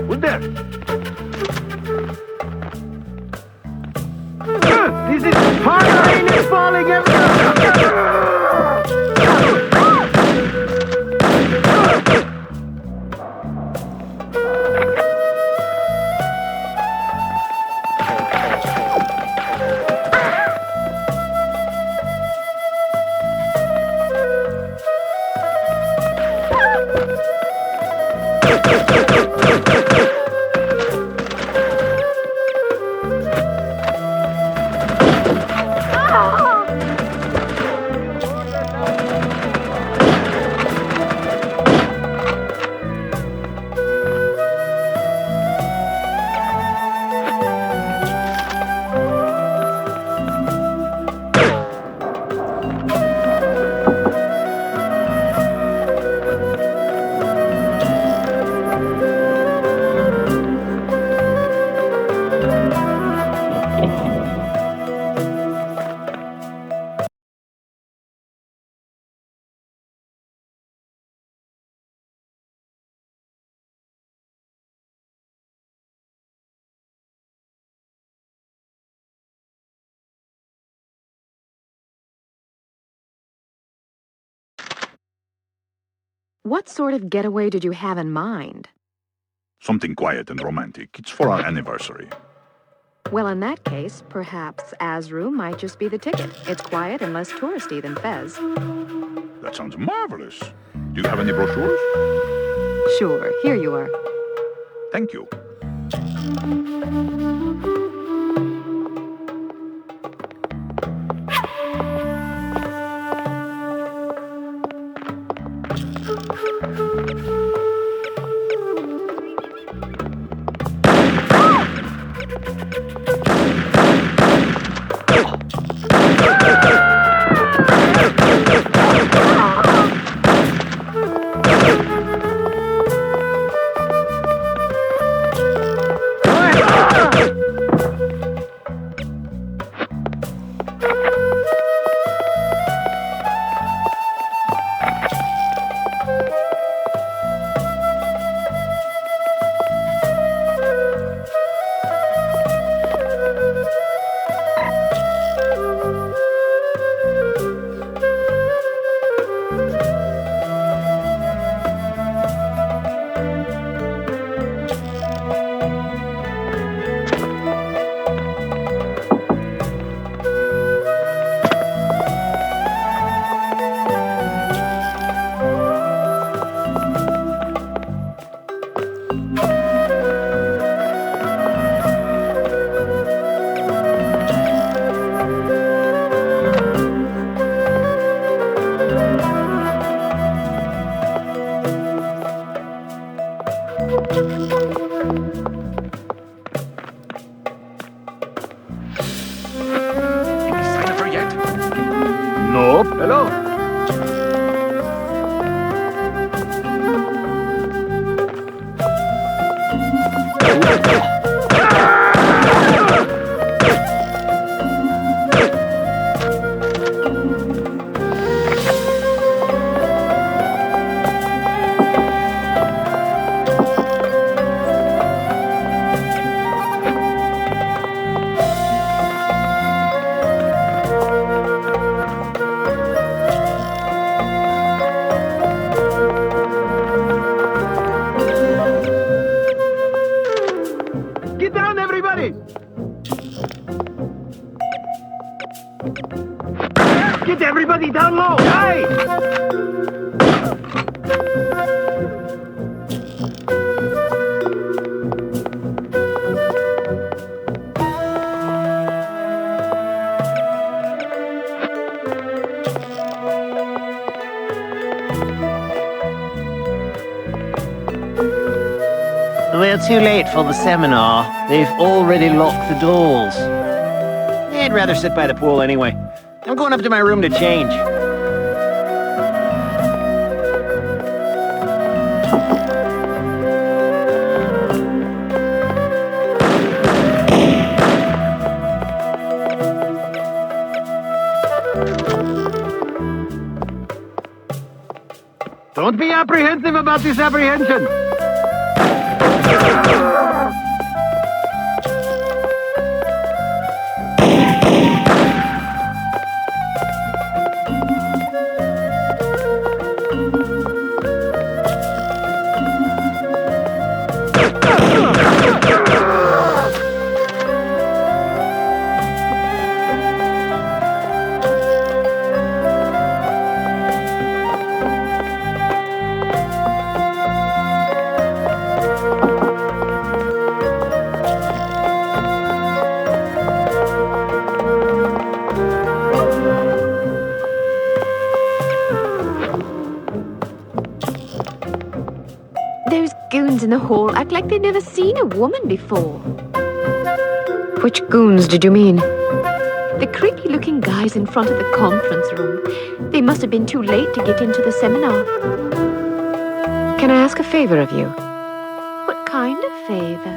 Who's there? This is fire! Rain is falling everywhere! What sort of getaway did you have in mind? Something quiet and romantic. It's for our anniversary. Well, in that case, perhaps Azru might just be the ticket. It's quiet and less touristy than Fez. That sounds marvelous. Do you have any brochures? Sure, here you are. Thank you. Nope. Hello. Get down, everybody! Get everybody down low! Hey! We're too late for the seminar. They've already locked the doors. I'd rather sit by the pool anyway. I'm going up to my room to change. Don't be apprehensive about this apprehension. Those goons in the hall act like they've never seen a woman before. Which goons did you mean? The creepy-looking guys in front of the conference room. They must have been too late to get into the seminar. Can I ask a favor of you? What kind of favor?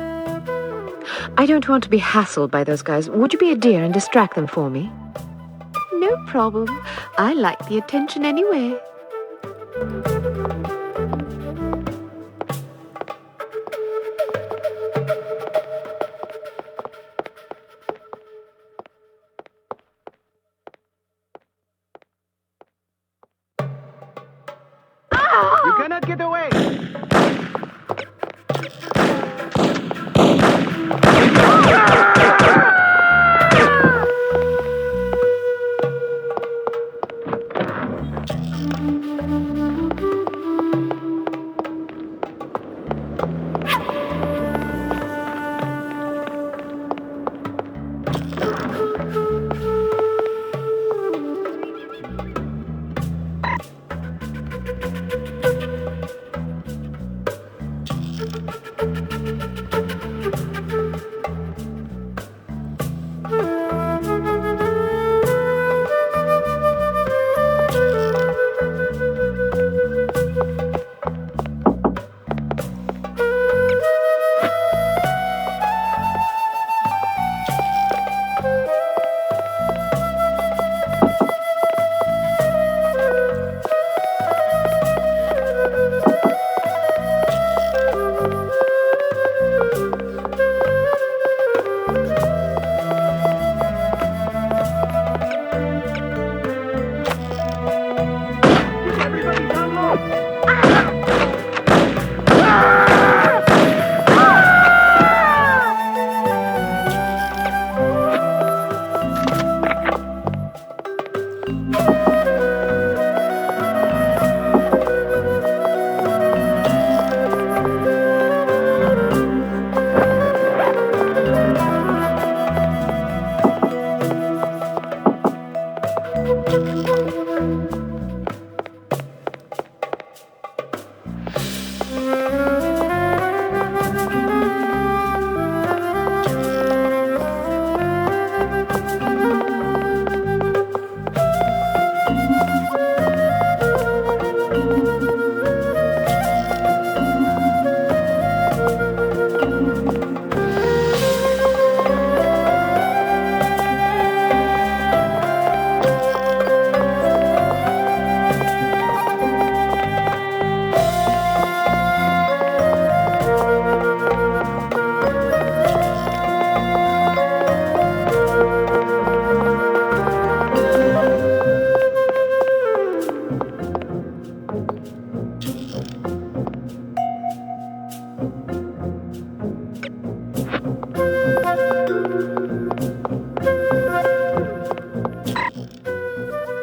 I don't want to be hassled by those guys. Would you be a dear and distract them for me? No problem. I like the attention anyway. You cannot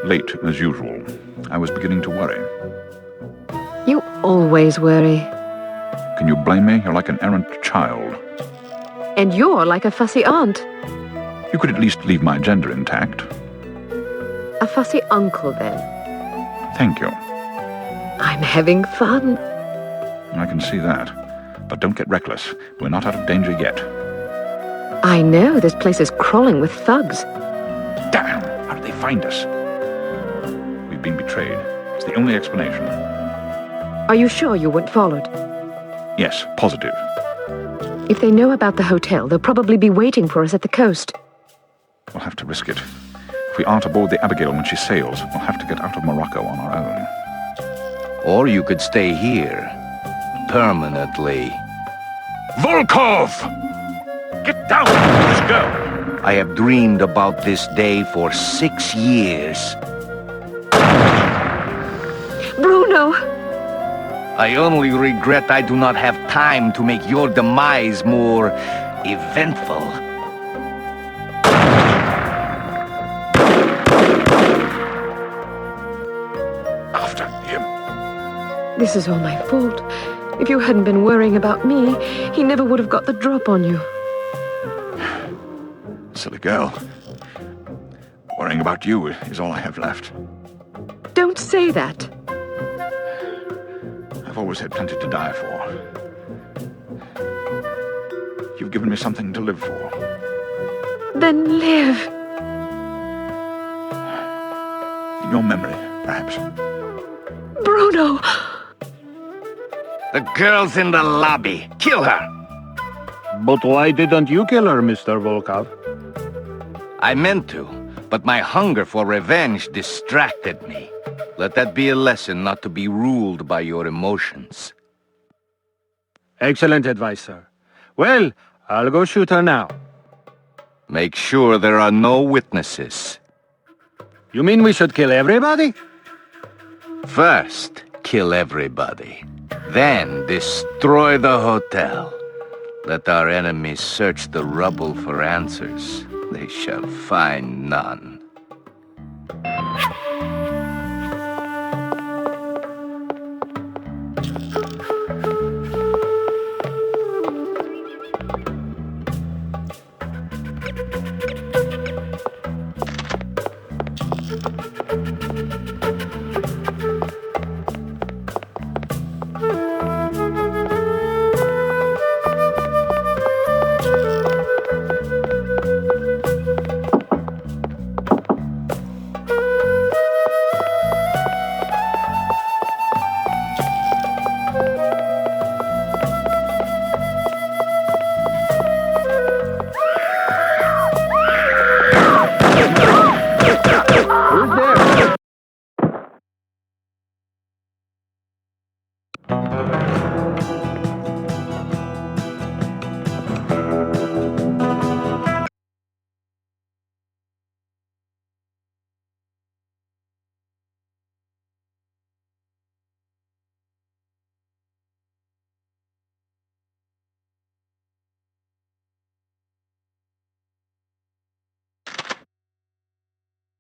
Late, as usual. I was beginning to worry. You always worry. Can you blame me? You're like an errant child. And you're like a fussy aunt. You could at least leave my gender intact. A fussy uncle, then. Thank you. I'm having fun. I can see that. But don't get reckless. We're not out of danger yet. I know, this place is crawling with thugs. Damn! How did they find us? We've been betrayed. It's the only explanation. Are you sure you weren't followed? Yes, positive. If they know about the hotel, they'll probably be waiting for us at the coast. We'll have to risk it. If we aren't aboard the Abigail when she sails, we'll have to get out of Morocco on our own. Or you could stay here. Permanently. Volkov! Get down! Let's go! I have dreamed about this day for 6 years. Bruno! I only regret I do not have time to make your demise more eventful. After him. This is all my fault. If you hadn't been worrying about me, he never would have got the drop on you. Silly girl. Worrying about you is all I have left. Don't say that. I've always had plenty to die for. You've given me something to live for. Then live. In your memory, perhaps. Bruno! The girl's in the lobby. Kill her! But why didn't you kill her, Mr. Volkov? I meant to, but my hunger for revenge distracted me. Let that be a lesson not to be ruled by your emotions. Excellent advice, sir. Well, I'll go shoot her now. Make sure there are no witnesses. You mean we should kill everybody? First, kill everybody. Then destroy the hotel. Let our enemies search the rubble for answers. They shall find none.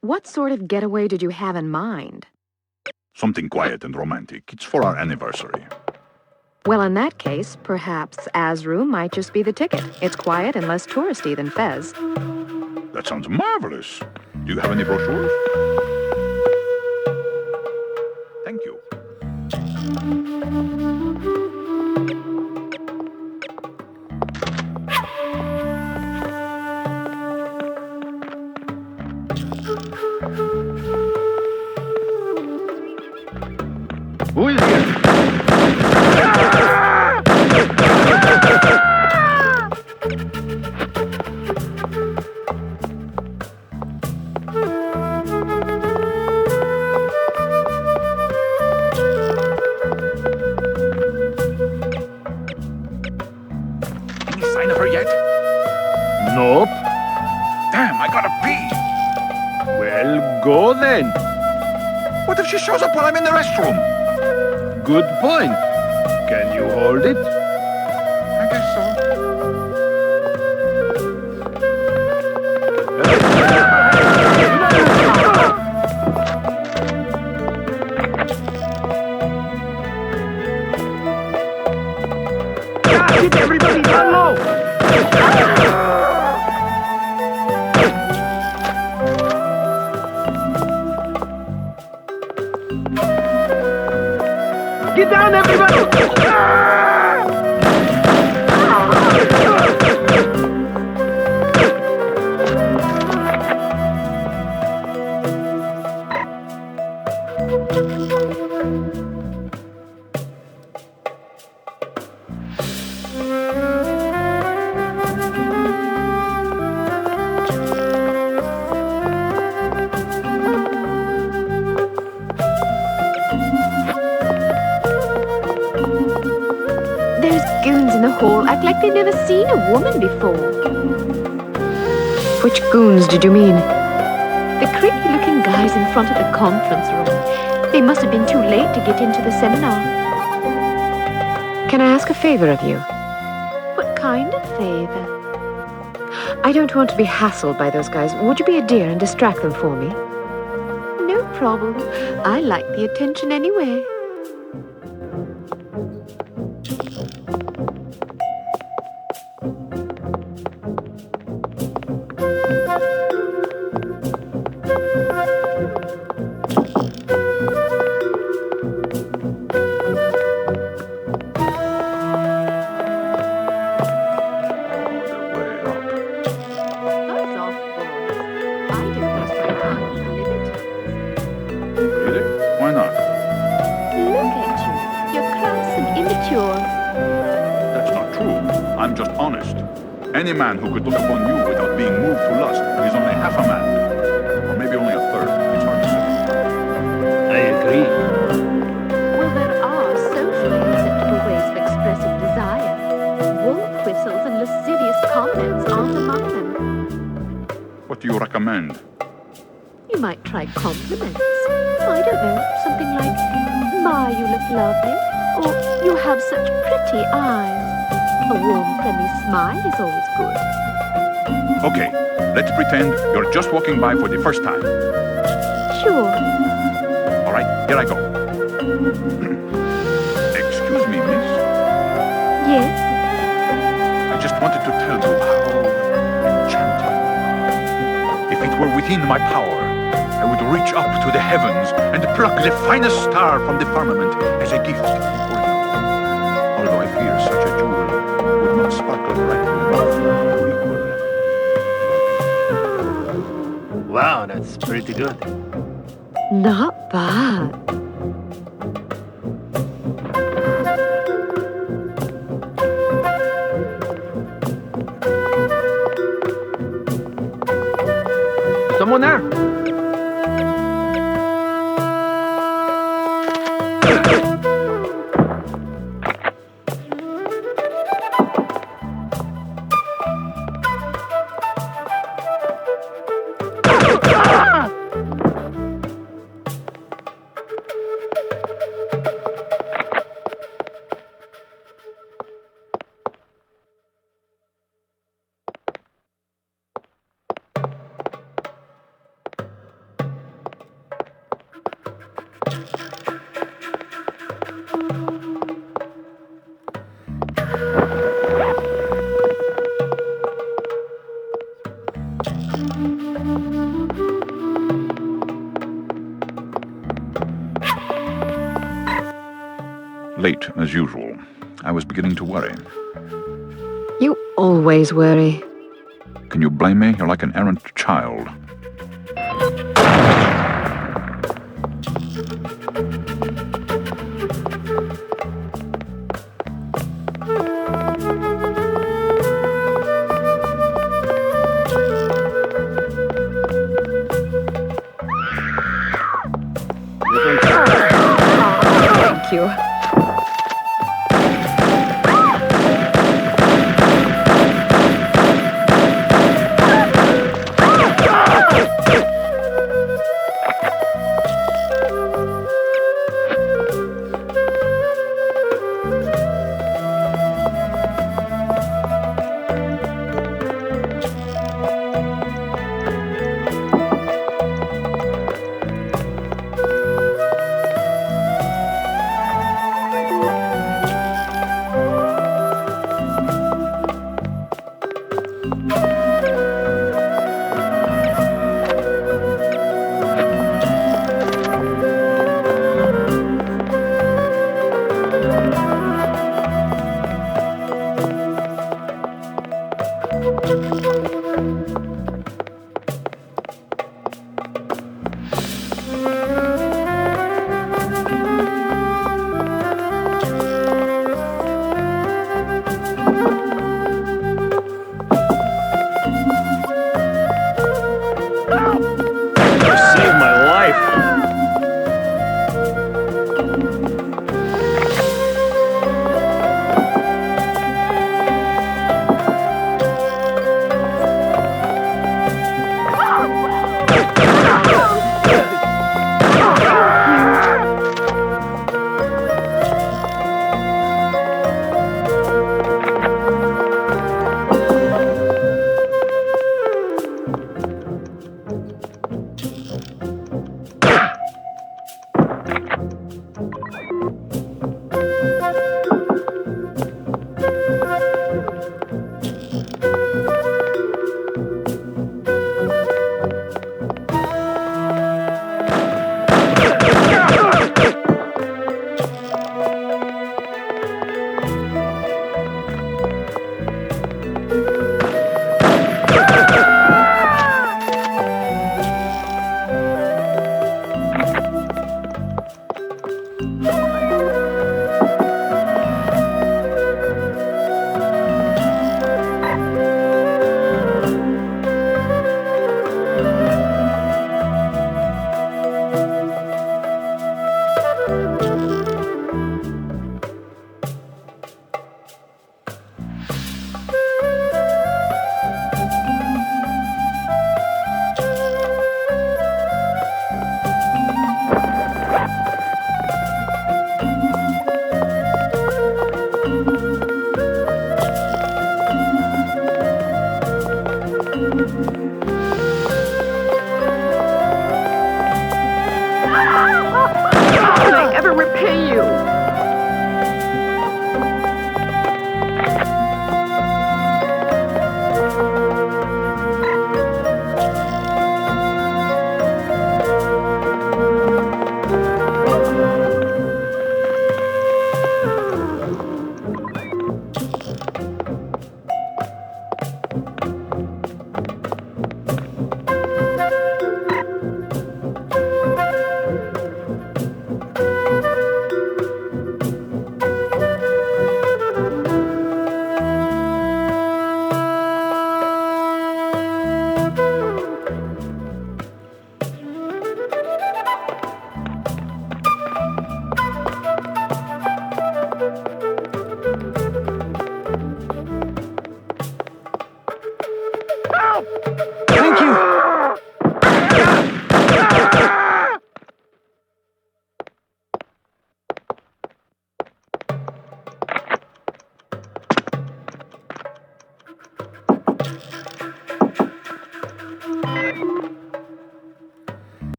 What sort of getaway did you have in mind? Something quiet and romantic. It's for our anniversary. Well, in that case, perhaps Azru might just be the ticket. It's quiet and less touristy than Fez. That sounds marvelous. Do you have any brochures? Thank you. Who is here? Any sign of her yet? Nope. Damn, I gotta pee. Well, go then. What if she shows up while I'm in the restroom? Good point. Can you hold it? I guess so. Keep everybody down low. Get down, everybody! Those goons in the hall act like they've never seen a woman before. Which goons did you mean? The creepy-looking guys in front of the conference room. They must have been too late to get into the seminar. Can I ask a favor of you? What kind of favor? I don't want to be hassled by those guys. Would you be a dear and distract them for me? No problem. I like the attention anyway. Any man who could look upon you without being moved to lust is only half a man. Or maybe only a third. It's hard to say. I agree. Well, there are socially acceptable ways of expressing desire. Wolf whistles and lascivious comments aren't among them. What do you recommend? You might try compliments. I don't know, something like, "My, you look lovely," or "You have such pretty eyes." A warm, friendly smile is always good. Okay, let's pretend you're just walking by for the first time. Sure. All right, here I go. Excuse me, miss. Yes? I just wanted to tell you how enchanting. If it were within my power, I would reach up to the heavens and pluck the finest star from the firmament as a gift for you. Although I fear such a jewel would not sparkle brightly enough to equal. Wow, that's pretty good. Not bad. Someone there? late as usual. I was beginning to worry. You always worry. Can you blame me? You're like an errant child. Thank you.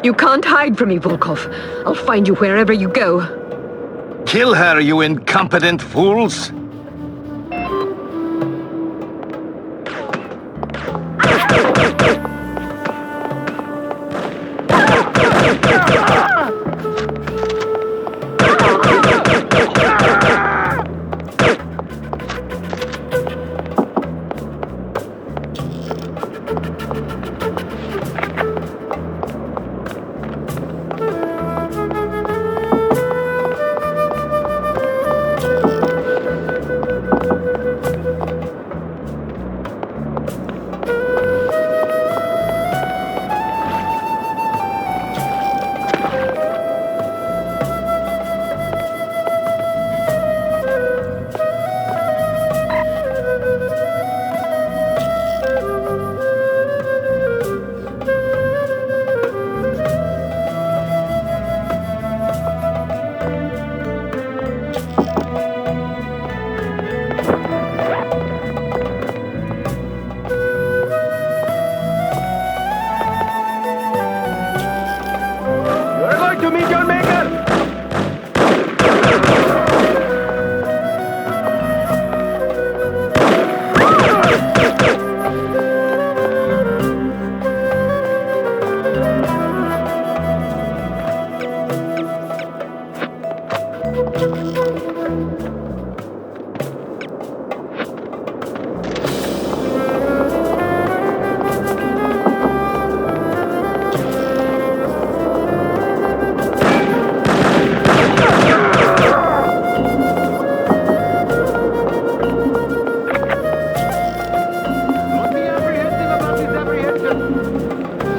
You can't hide from me, Volkov. I'll find you wherever you go. Kill her, you incompetent fools!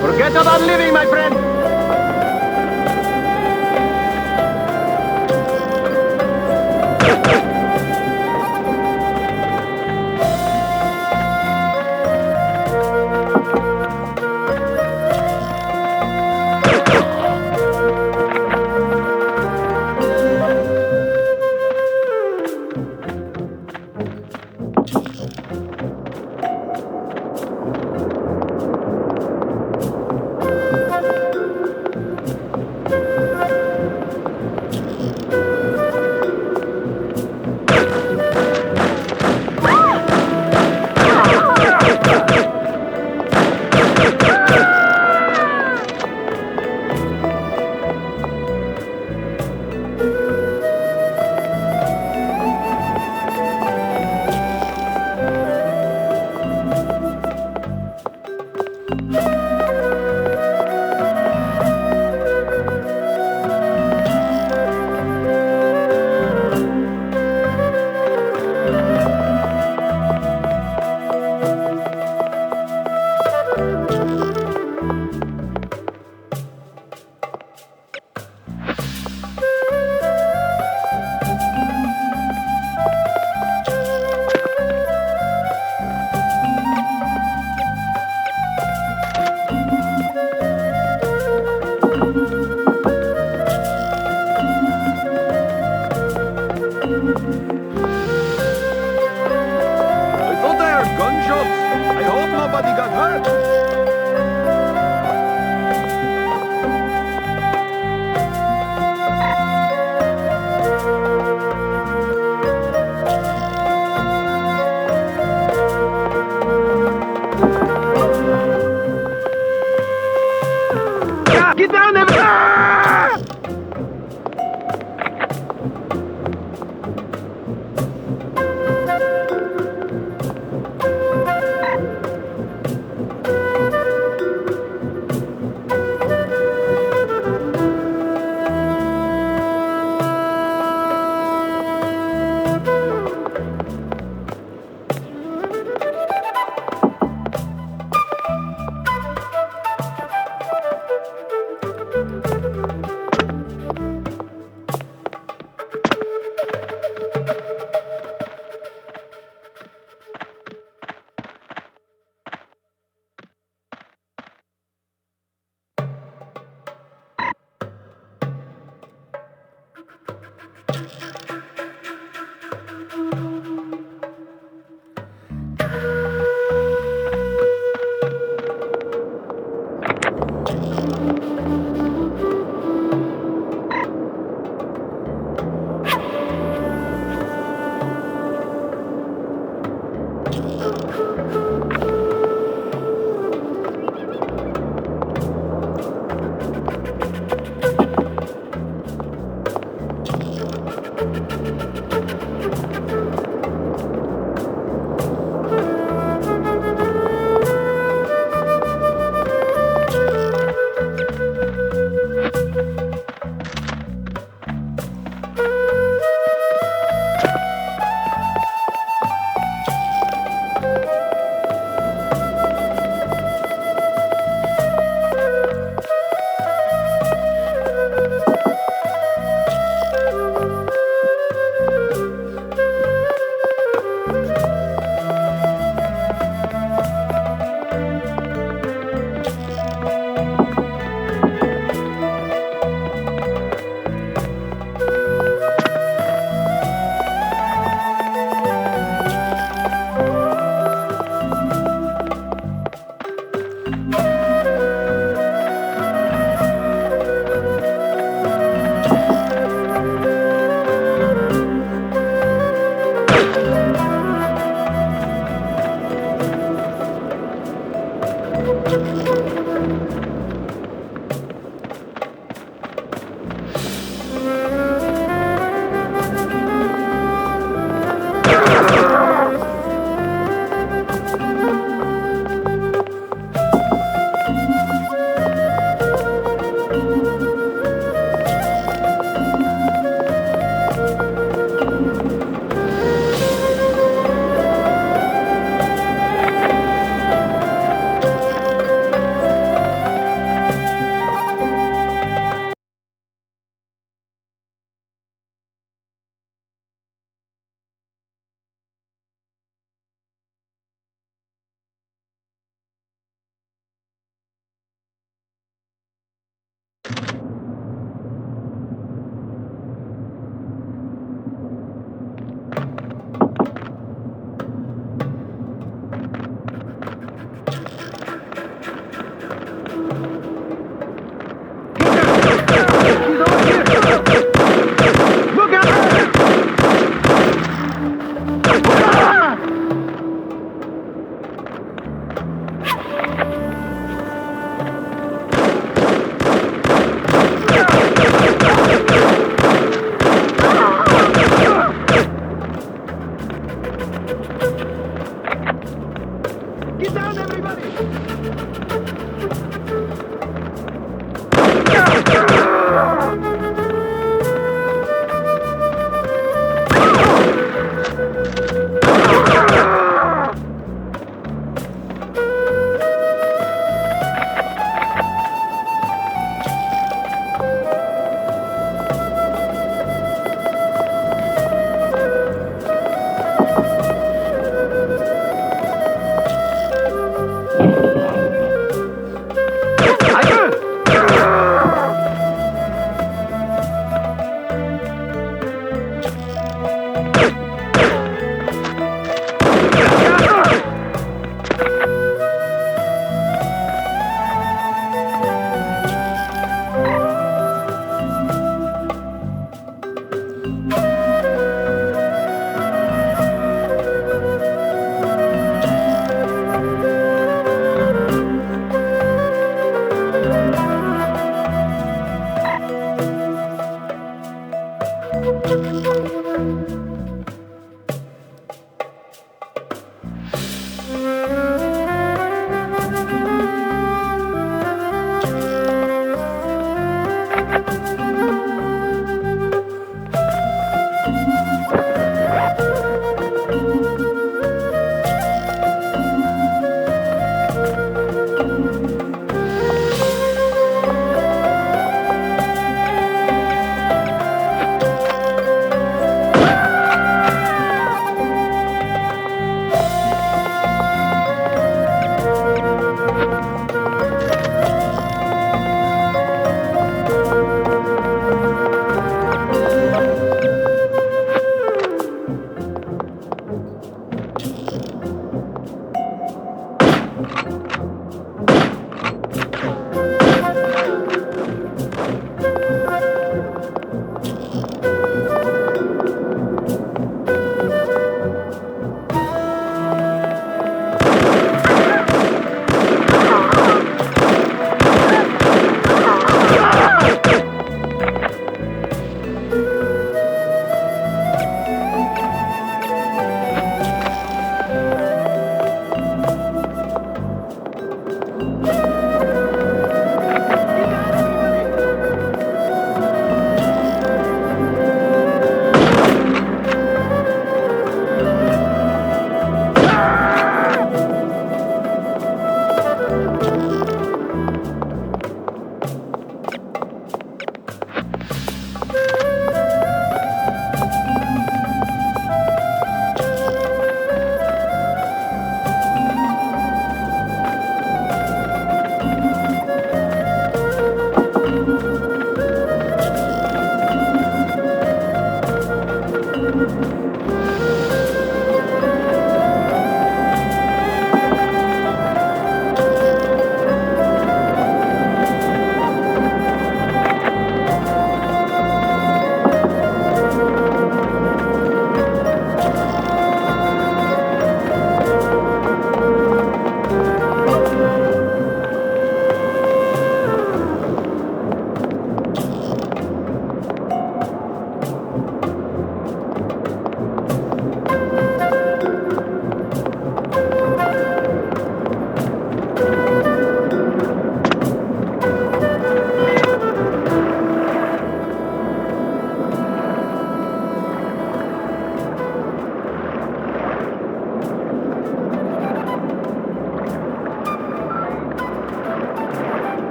Forget about living, my friend! Get down there! Ah!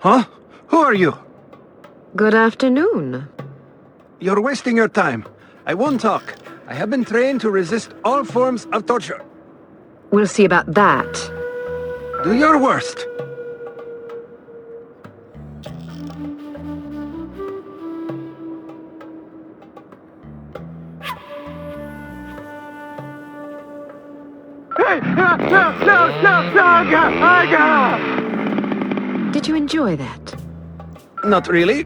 Huh? Who are you? Good afternoon. You're wasting your time. I won't talk. I have been trained to resist all forms of torture. We'll see about that. Do your worst. Did you enjoy that? Not really.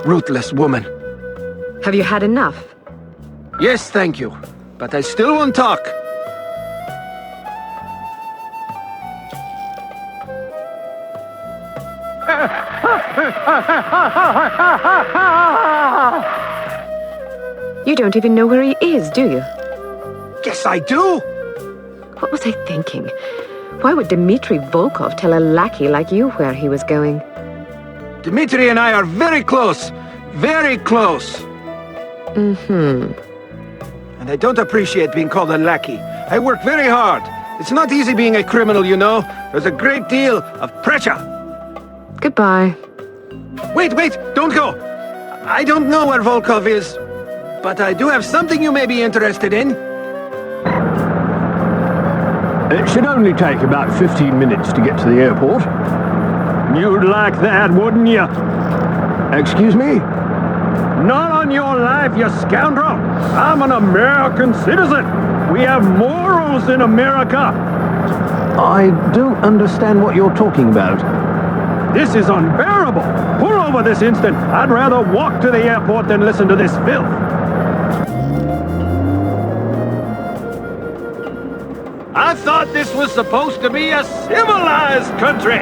Ruthless woman. Have you had enough? Yes, thank you. But I still won't talk. You don't even know where he is, do you? Yes, I do! What was I thinking? Why would Dmitri Volkov tell a lackey like you where he was going? Dmitri and I are very close. Very close. Mm-hmm. And I don't appreciate being called a lackey. I work very hard. It's not easy being a criminal, you know. There's a great deal of pressure. Goodbye. Wait, don't go. I don't know where Volkov is, but I do have something you may be interested in. It should only take about 15 minutes to get to the airport. You'd like that, wouldn't you? Excuse me? Not on your life, you scoundrel! I'm an American citizen! We have morals in America! I don't understand what you're talking about. This is unbearable! Pull over this instant! I'd rather walk to the airport than listen to this filth! I thought this was supposed to be a civilized country!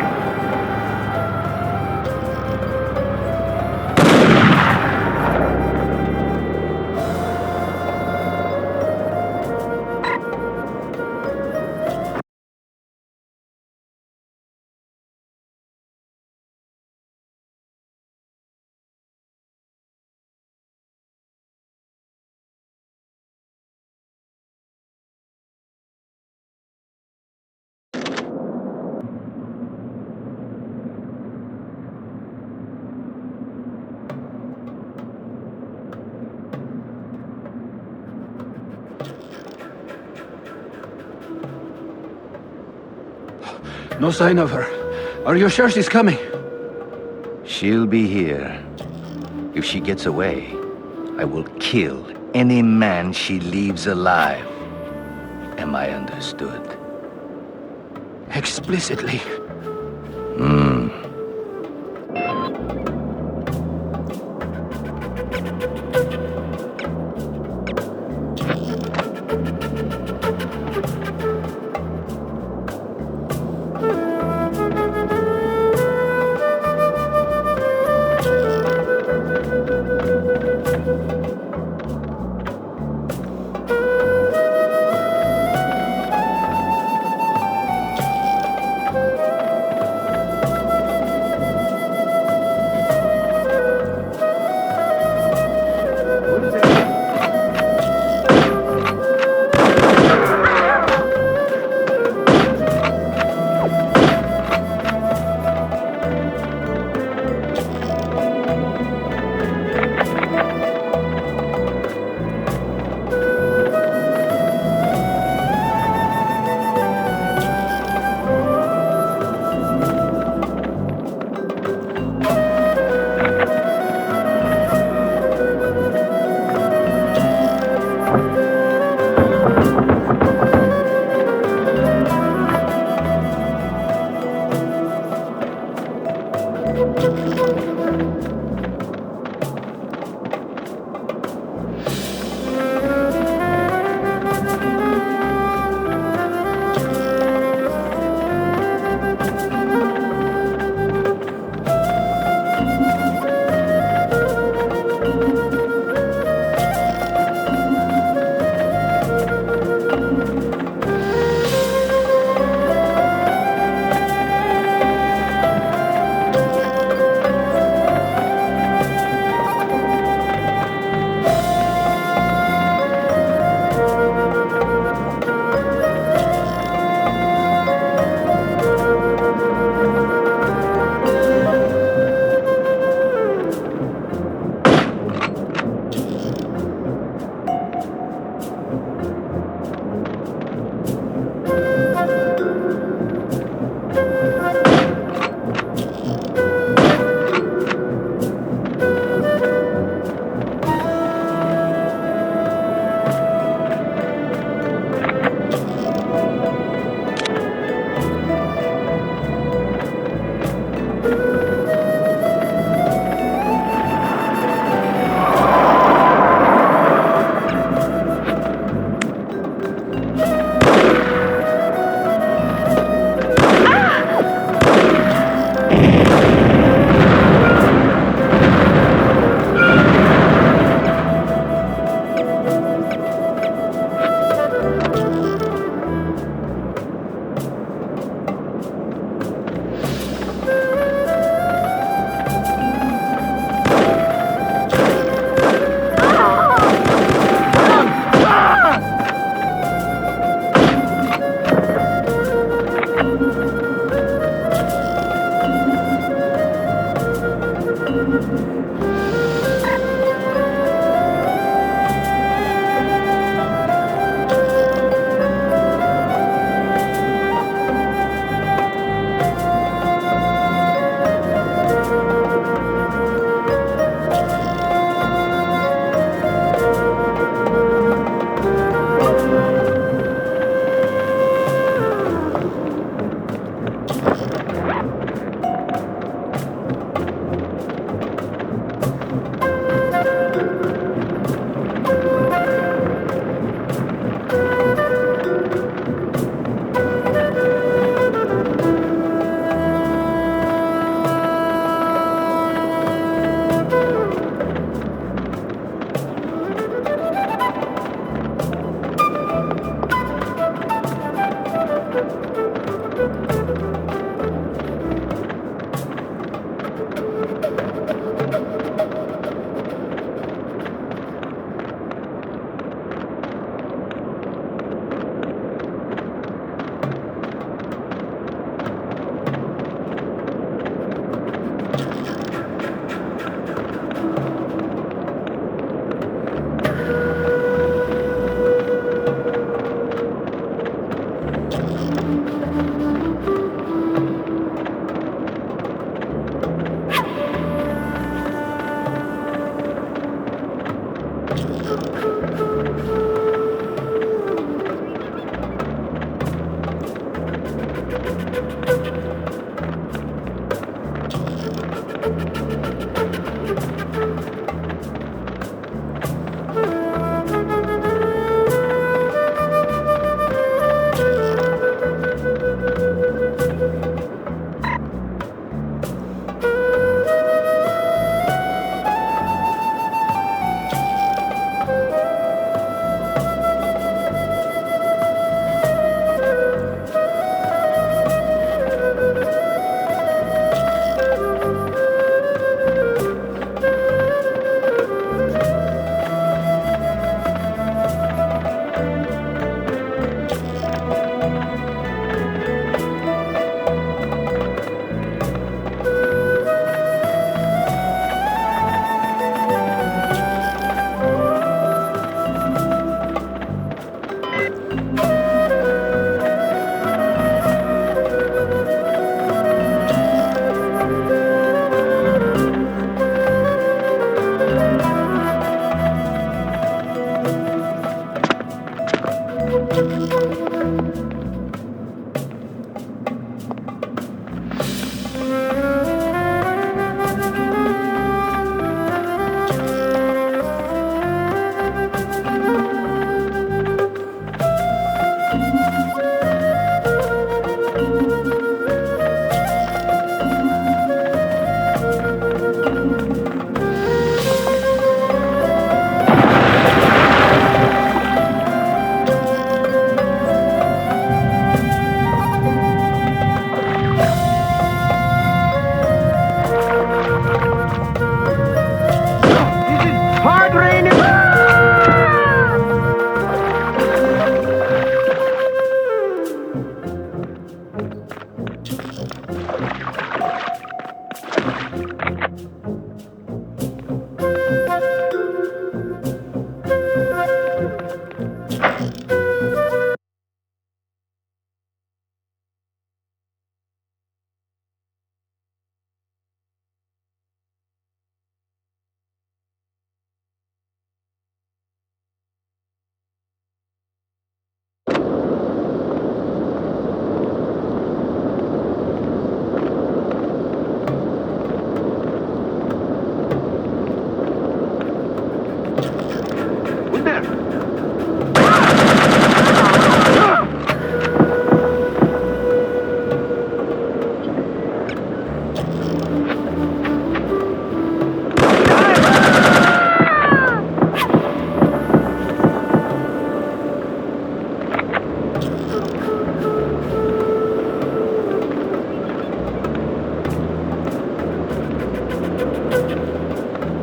No sign of her. Are you sure she's coming? She'll be here. If she gets away, I will kill any man she leaves alive. Am I understood? Explicitly. Hmm.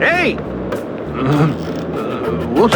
Hey! What's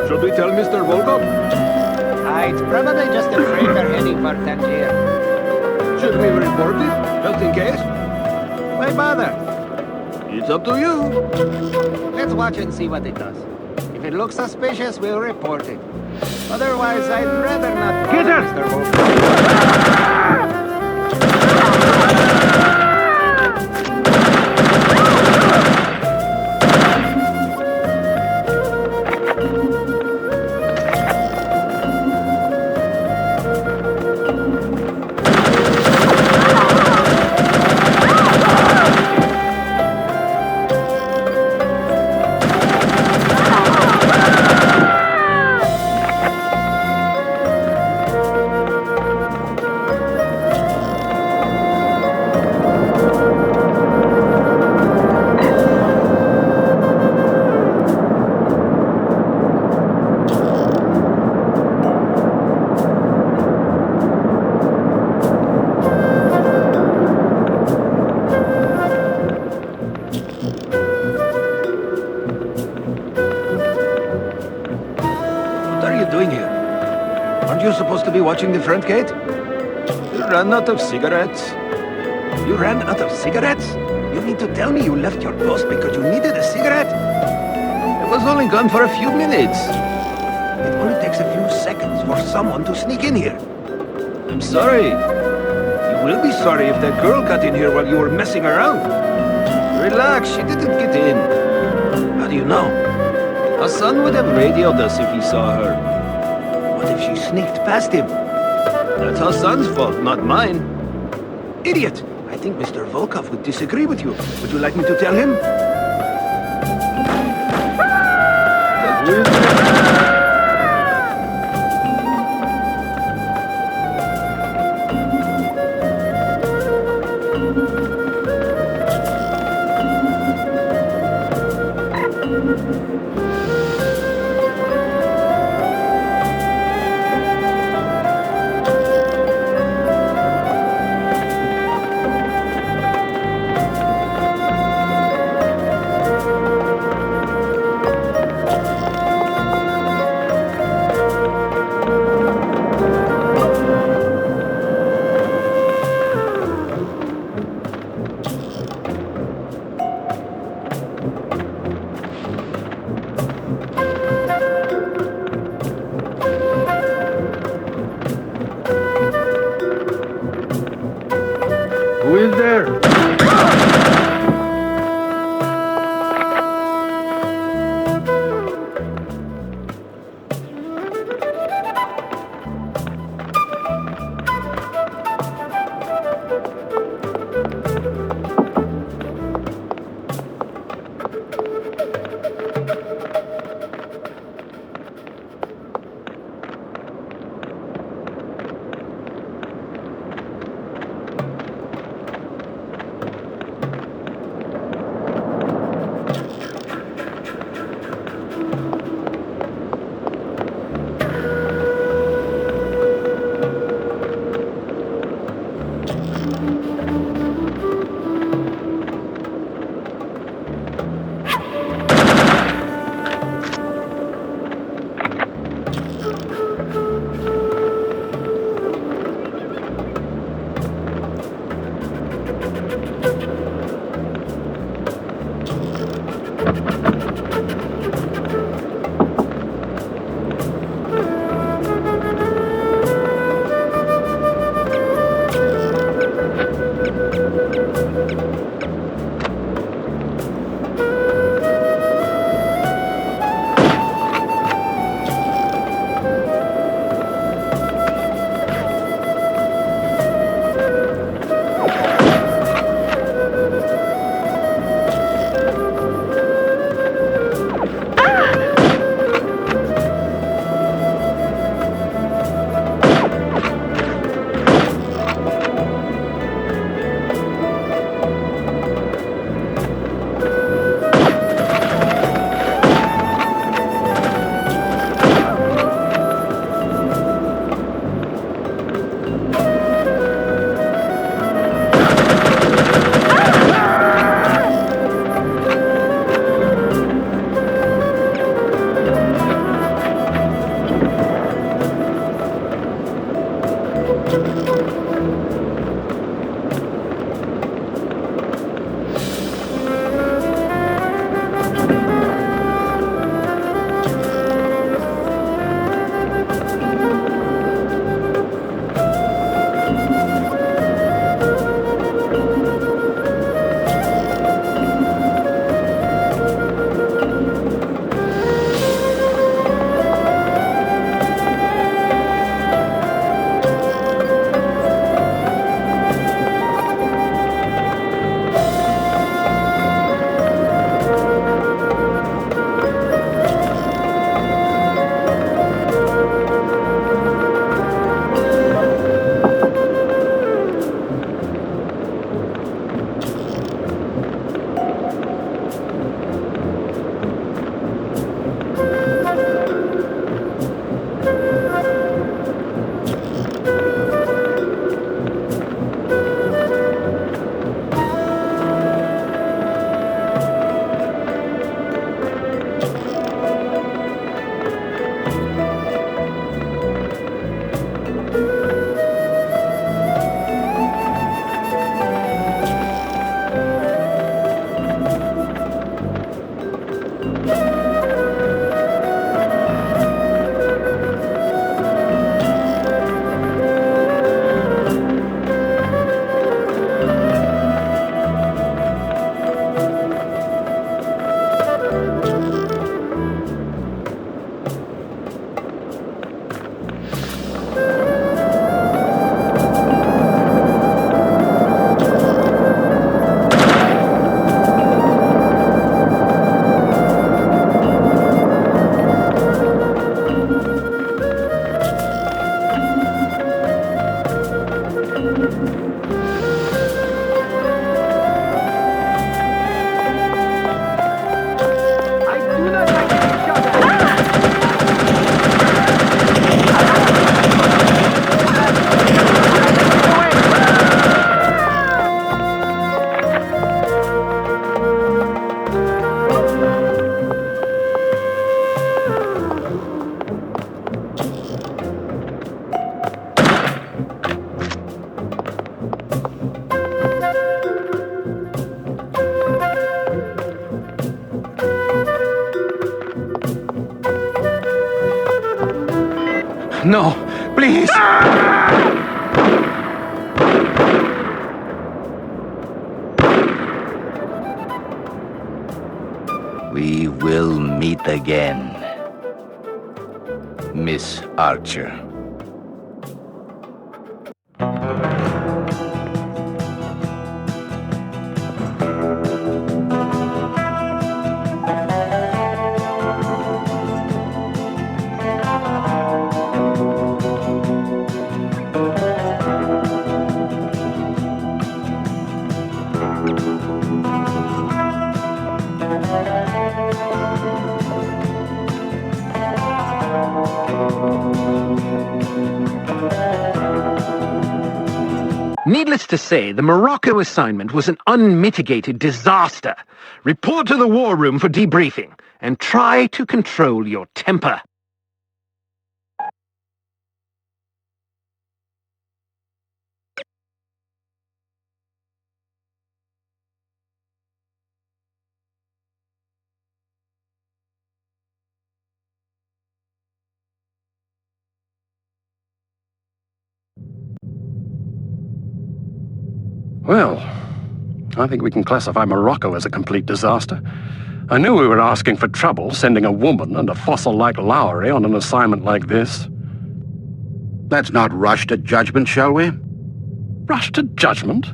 Should we tell Mr. Volkov? It's probably just a freighter heading for Tangier. Should we report it, just in case? Why bother? It's up to you. Let's watch and see what it does. If it looks suspicious, we'll report it. Otherwise, I'd rather not bother Mr. Volkov. Aren't you supposed to be watching the front gate? You ran out of cigarettes. You ran out of cigarettes? You mean to tell me you left your post because you needed a cigarette? It was only gone for a few minutes. It only takes a few seconds for someone to sneak in here. I'm sorry. You will be sorry if that girl got in here while you were messing around. Relax, she didn't get in. How do you know? Hassan would have radioed us if he saw her. What if she sneaked past him? That's Hassan's fault, not mine. Idiot! I think Mr. Volkov would disagree with you. Would you like me to tell him? No, please! We will meet again, Miss Archer. Needless to say, the Morocco assignment was an unmitigated disaster. Report to the war room for debriefing, and try to control your temper. Well, I think we can classify Morocco as a complete disaster. I knew we were asking for trouble, sending a woman and a fossil like Lowry on an assignment like this. Let's not rush to judgment, shall we? Rush to judgment?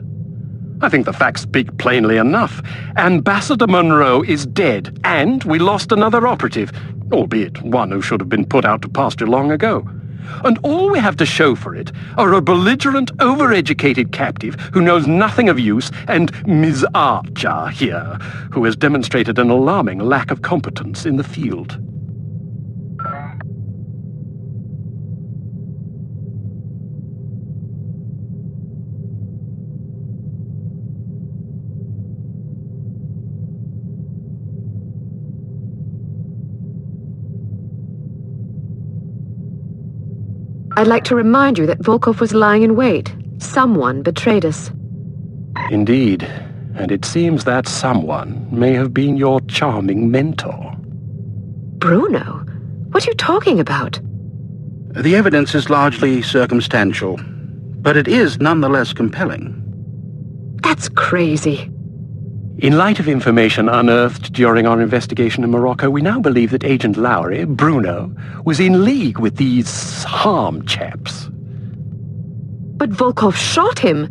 I think the facts speak plainly enough. Ambassador Monroe is dead, and we lost another operative, albeit one who should have been put out to pasture long ago. And all we have to show for it are a belligerent, overeducated captive who knows nothing of use, and Ms. Archer here, who has demonstrated an alarming lack of competence in the field. I'd like to remind you that Volkov was lying in wait. Someone betrayed us. Indeed, and it seems that someone may have been your charming mentor. Bruno? What are you talking about? The evidence is largely circumstantial, but it is nonetheless compelling. That's crazy. In light of information unearthed during our investigation in Morocco, we now believe that Agent Lowry, Bruno, was in league with these harm chaps. But Volkov shot him.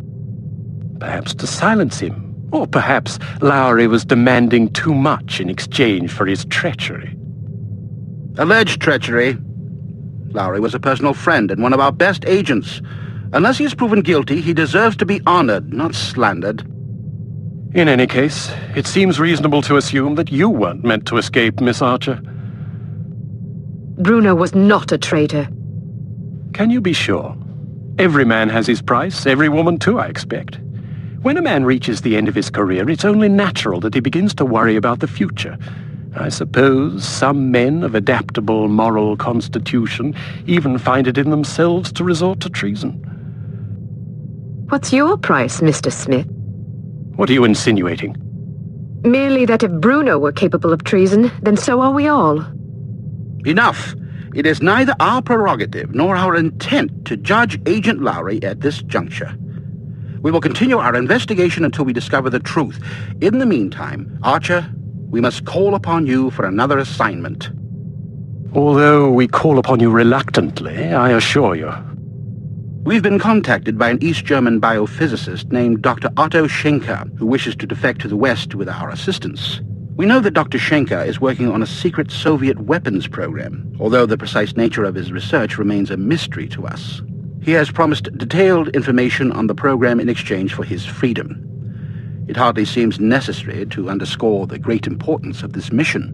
Perhaps to silence him, or perhaps Lowry was demanding too much in exchange for his treachery. Alleged treachery. Lowry was a personal friend and one of our best agents. Unless he is proven guilty, he deserves to be honored, not slandered. In any case, it seems reasonable to assume that you weren't meant to escape, Miss Archer. Bruno was not a traitor. Can you be sure? Every man has his price, every woman too, I expect. When a man reaches the end of his career, it's only natural that he begins to worry about the future. I suppose some men of adaptable moral constitution even find it in themselves to resort to treason. What's your price, Mr. Smith? What are you insinuating? Merely that if Bruno were capable of treason, then so are we all. Enough! It is neither our prerogative nor our intent to judge Agent Lowry at this juncture. We will continue our investigation until we discover the truth. In the meantime, Archer, we must call upon you for another assignment. Although we call upon you reluctantly, I assure you. We've been contacted by an East German biophysicist named Dr. Otto Schenker, who wishes to defect to the West with our assistance. We know that Dr. Schenker is working on a secret Soviet weapons program, although the precise nature of his research remains a mystery to us. He has promised detailed information on the program in exchange for his freedom. It hardly seems necessary to underscore the great importance of this mission.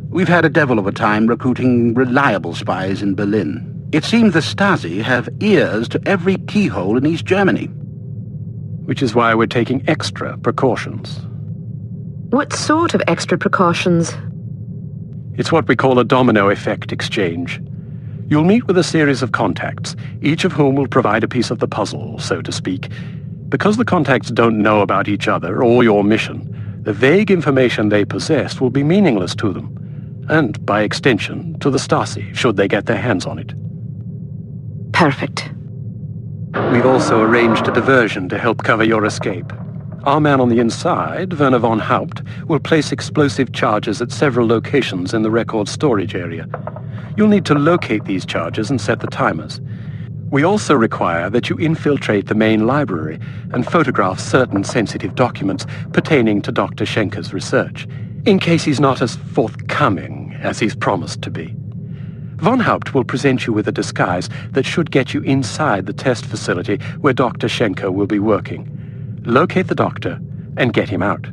We've had a devil of a time recruiting reliable spies in Berlin. It seems the Stasi have ears to every keyhole in East Germany. Which is why we're taking extra precautions. What sort of extra precautions? It's what we call a domino effect exchange. You'll meet with a series of contacts, each of whom will provide a piece of the puzzle, so to speak. Because the contacts don't know about each other or your mission, the vague information they possess will be meaningless to them, and, by extension, to the Stasi, should they get their hands on it. Perfect. We've also arranged a diversion to help cover your escape. Our man on the inside, Werner von Haupt, will place explosive charges at several locations in the record storage area. You'll need to locate these charges and set the timers. We also require that you infiltrate the main library and photograph certain sensitive documents pertaining to Dr. Schenker's research, in case he's not as forthcoming as he's promised to be. Von Haupt will present you with a disguise that should get you inside the test facility where Dr. Schenker will be working. Locate the doctor and get him out.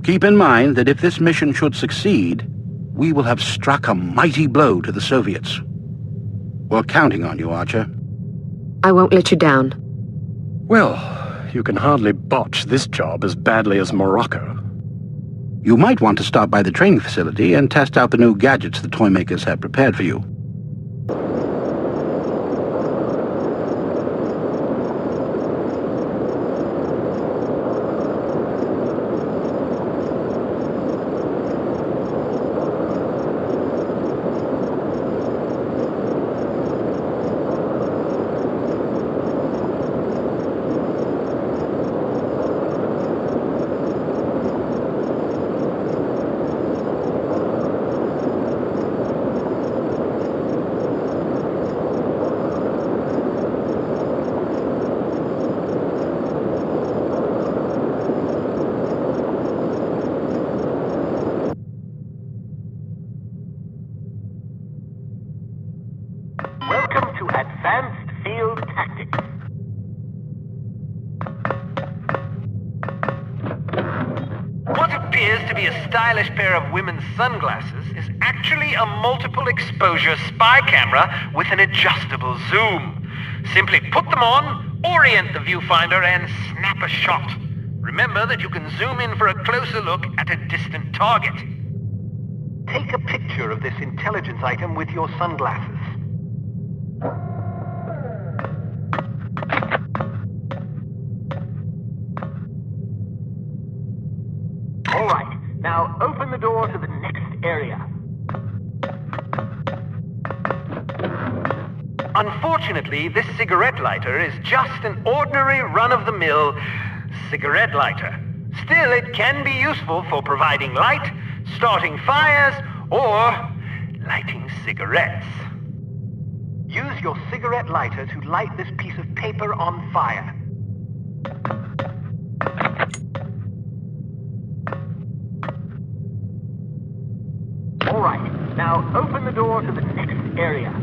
Keep in mind that if this mission should succeed, we will have struck a mighty blow to the Soviets. We're counting on you, Archer. I won't let you down. Well, you can hardly botch this job as badly as Morocco. You might want to stop by the training facility and test out the new gadgets the toy makers have prepared for you. Welcome to Advanced Field Tactics. What appears to be a stylish pair of women's sunglasses is actually a multiple exposure spy camera with an adjustable zoom. Simply put them on, orient the viewfinder, and snap a shot. Remember that you can zoom in for a closer look at a distant target. Take a picture of this intelligence item with your sunglasses. All right, now open the door to the next area. Unfortunately, this cigarette lighter is just an ordinary run-of-the-mill cigarette lighter. Still, it can be useful for providing light, starting fires, or lighting cigarettes. Use your cigarette lighter to light this piece of paper on fire. All right, now open the door to the next area.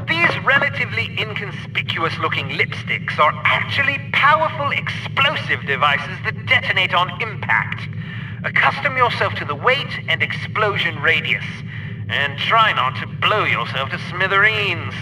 These relatively inconspicuous-looking lipsticks are actually powerful explosive devices that detonate on impact. Accustom yourself to the weight and explosion radius, and try not to blow yourself to smithereens.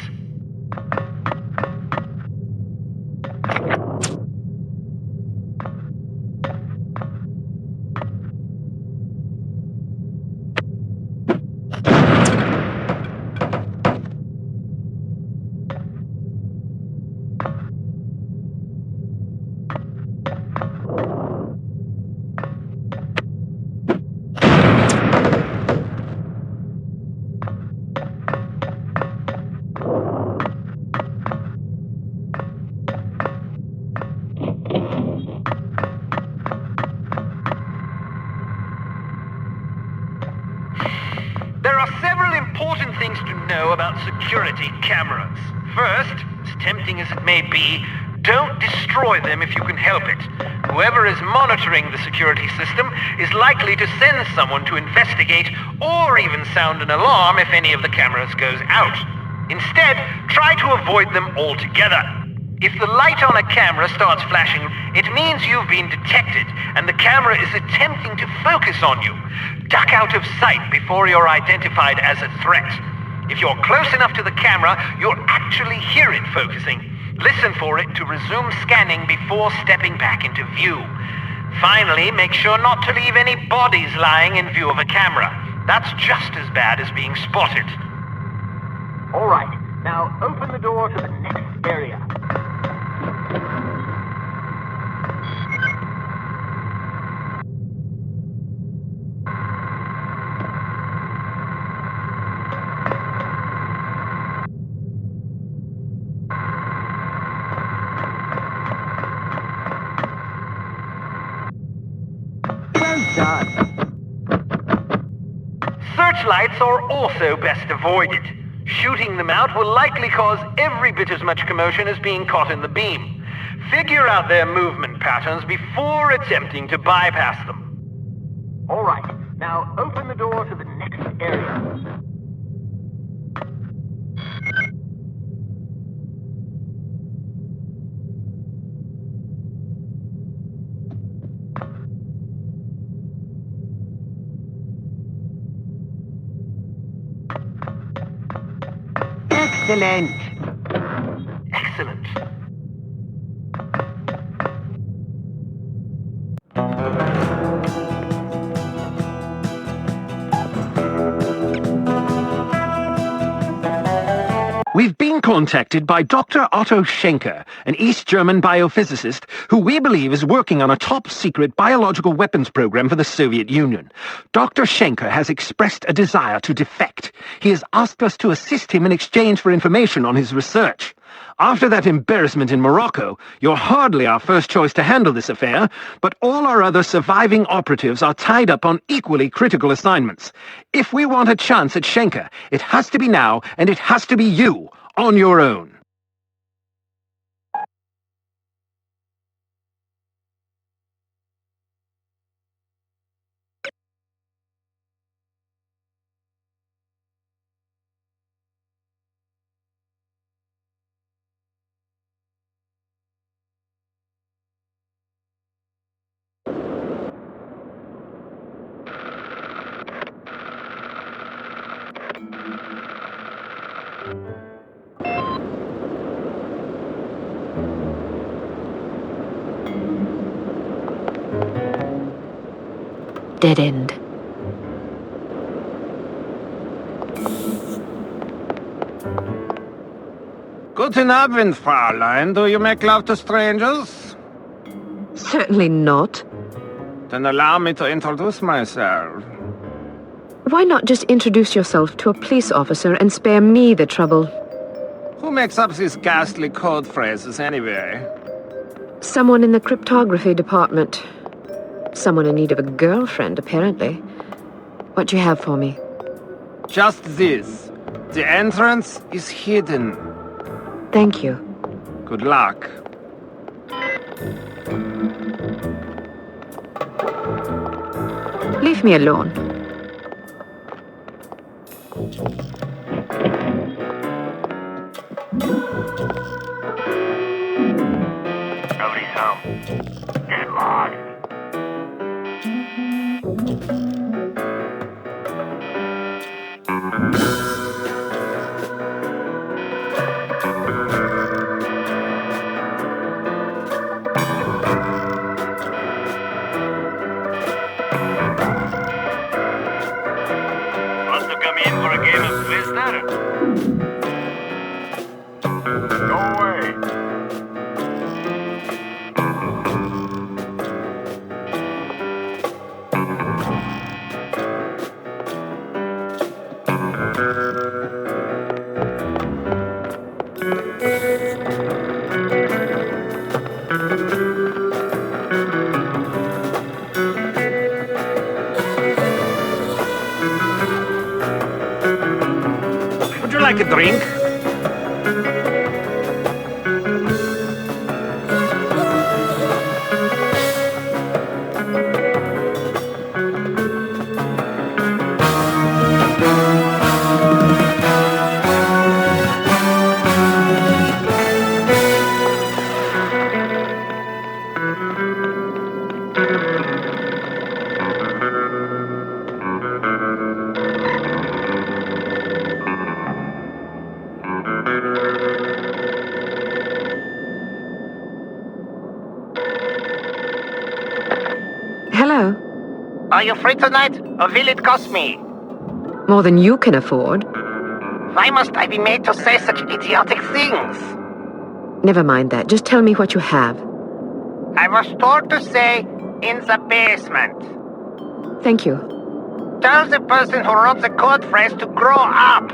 There are several important things to know about security cameras. First, as tempting as it may be, don't destroy them if you can help it. Whoever is monitoring the security system is likely to send someone to investigate or even sound an alarm if any of the cameras goes out. Instead, try to avoid them altogether. If the light on a camera starts flashing, it means you've been detected and the camera is attempting to focus on you. Duck out of sight before you're identified as a threat. If you're close enough to the camera, you'll actually hear it focusing. Listen for it to resume scanning before stepping back into view. Finally, make sure not to leave any bodies lying in view of a camera. That's just as bad as being spotted. All right, now open the door to the next area. Searchlights are also best avoided. Shooting them out will likely cause every bit as much commotion as being caught in the beam. Figure out their movement patterns before attempting to bypass them. All right, now open the door to the next area. Excellent. Excellent. We've been contacted by Dr. Otto Schenker, an East German biophysicist who we believe is working on a top-secret biological weapons program for the Soviet Union. Dr. Schenker has expressed a desire to defect. He has asked us to assist him in exchange for information on his research. After that embarrassment in Morocco, you're hardly our first choice to handle this affair, but all our other surviving operatives are tied up on equally critical assignments. If we want a chance at Schenker, it has to be now, and it has to be you, on your own. Dead end. Guten Abend, Fräulein. Do you make love to strangers? Certainly not. Then allow me to introduce myself. Why not just introduce yourself to a police officer and spare me the trouble? Who makes up these ghastly code phrases anyway? Someone in the cryptography department. Someone in need of a girlfriend, apparently. What do you have for me? Just this. The entrance is hidden. Thank you. Good luck. Leave me alone. Nobody's home. Get lost. Want to come in for a game of Twister? No way. like a drink? Hello. Are you free tonight, or will it cost me? More than you can afford. Why must I be made to say such idiotic things? Never mind that. Just tell me what you have. I was told to say, in the basement. Thank you. Tell the person who wrote the code phrase to grow up.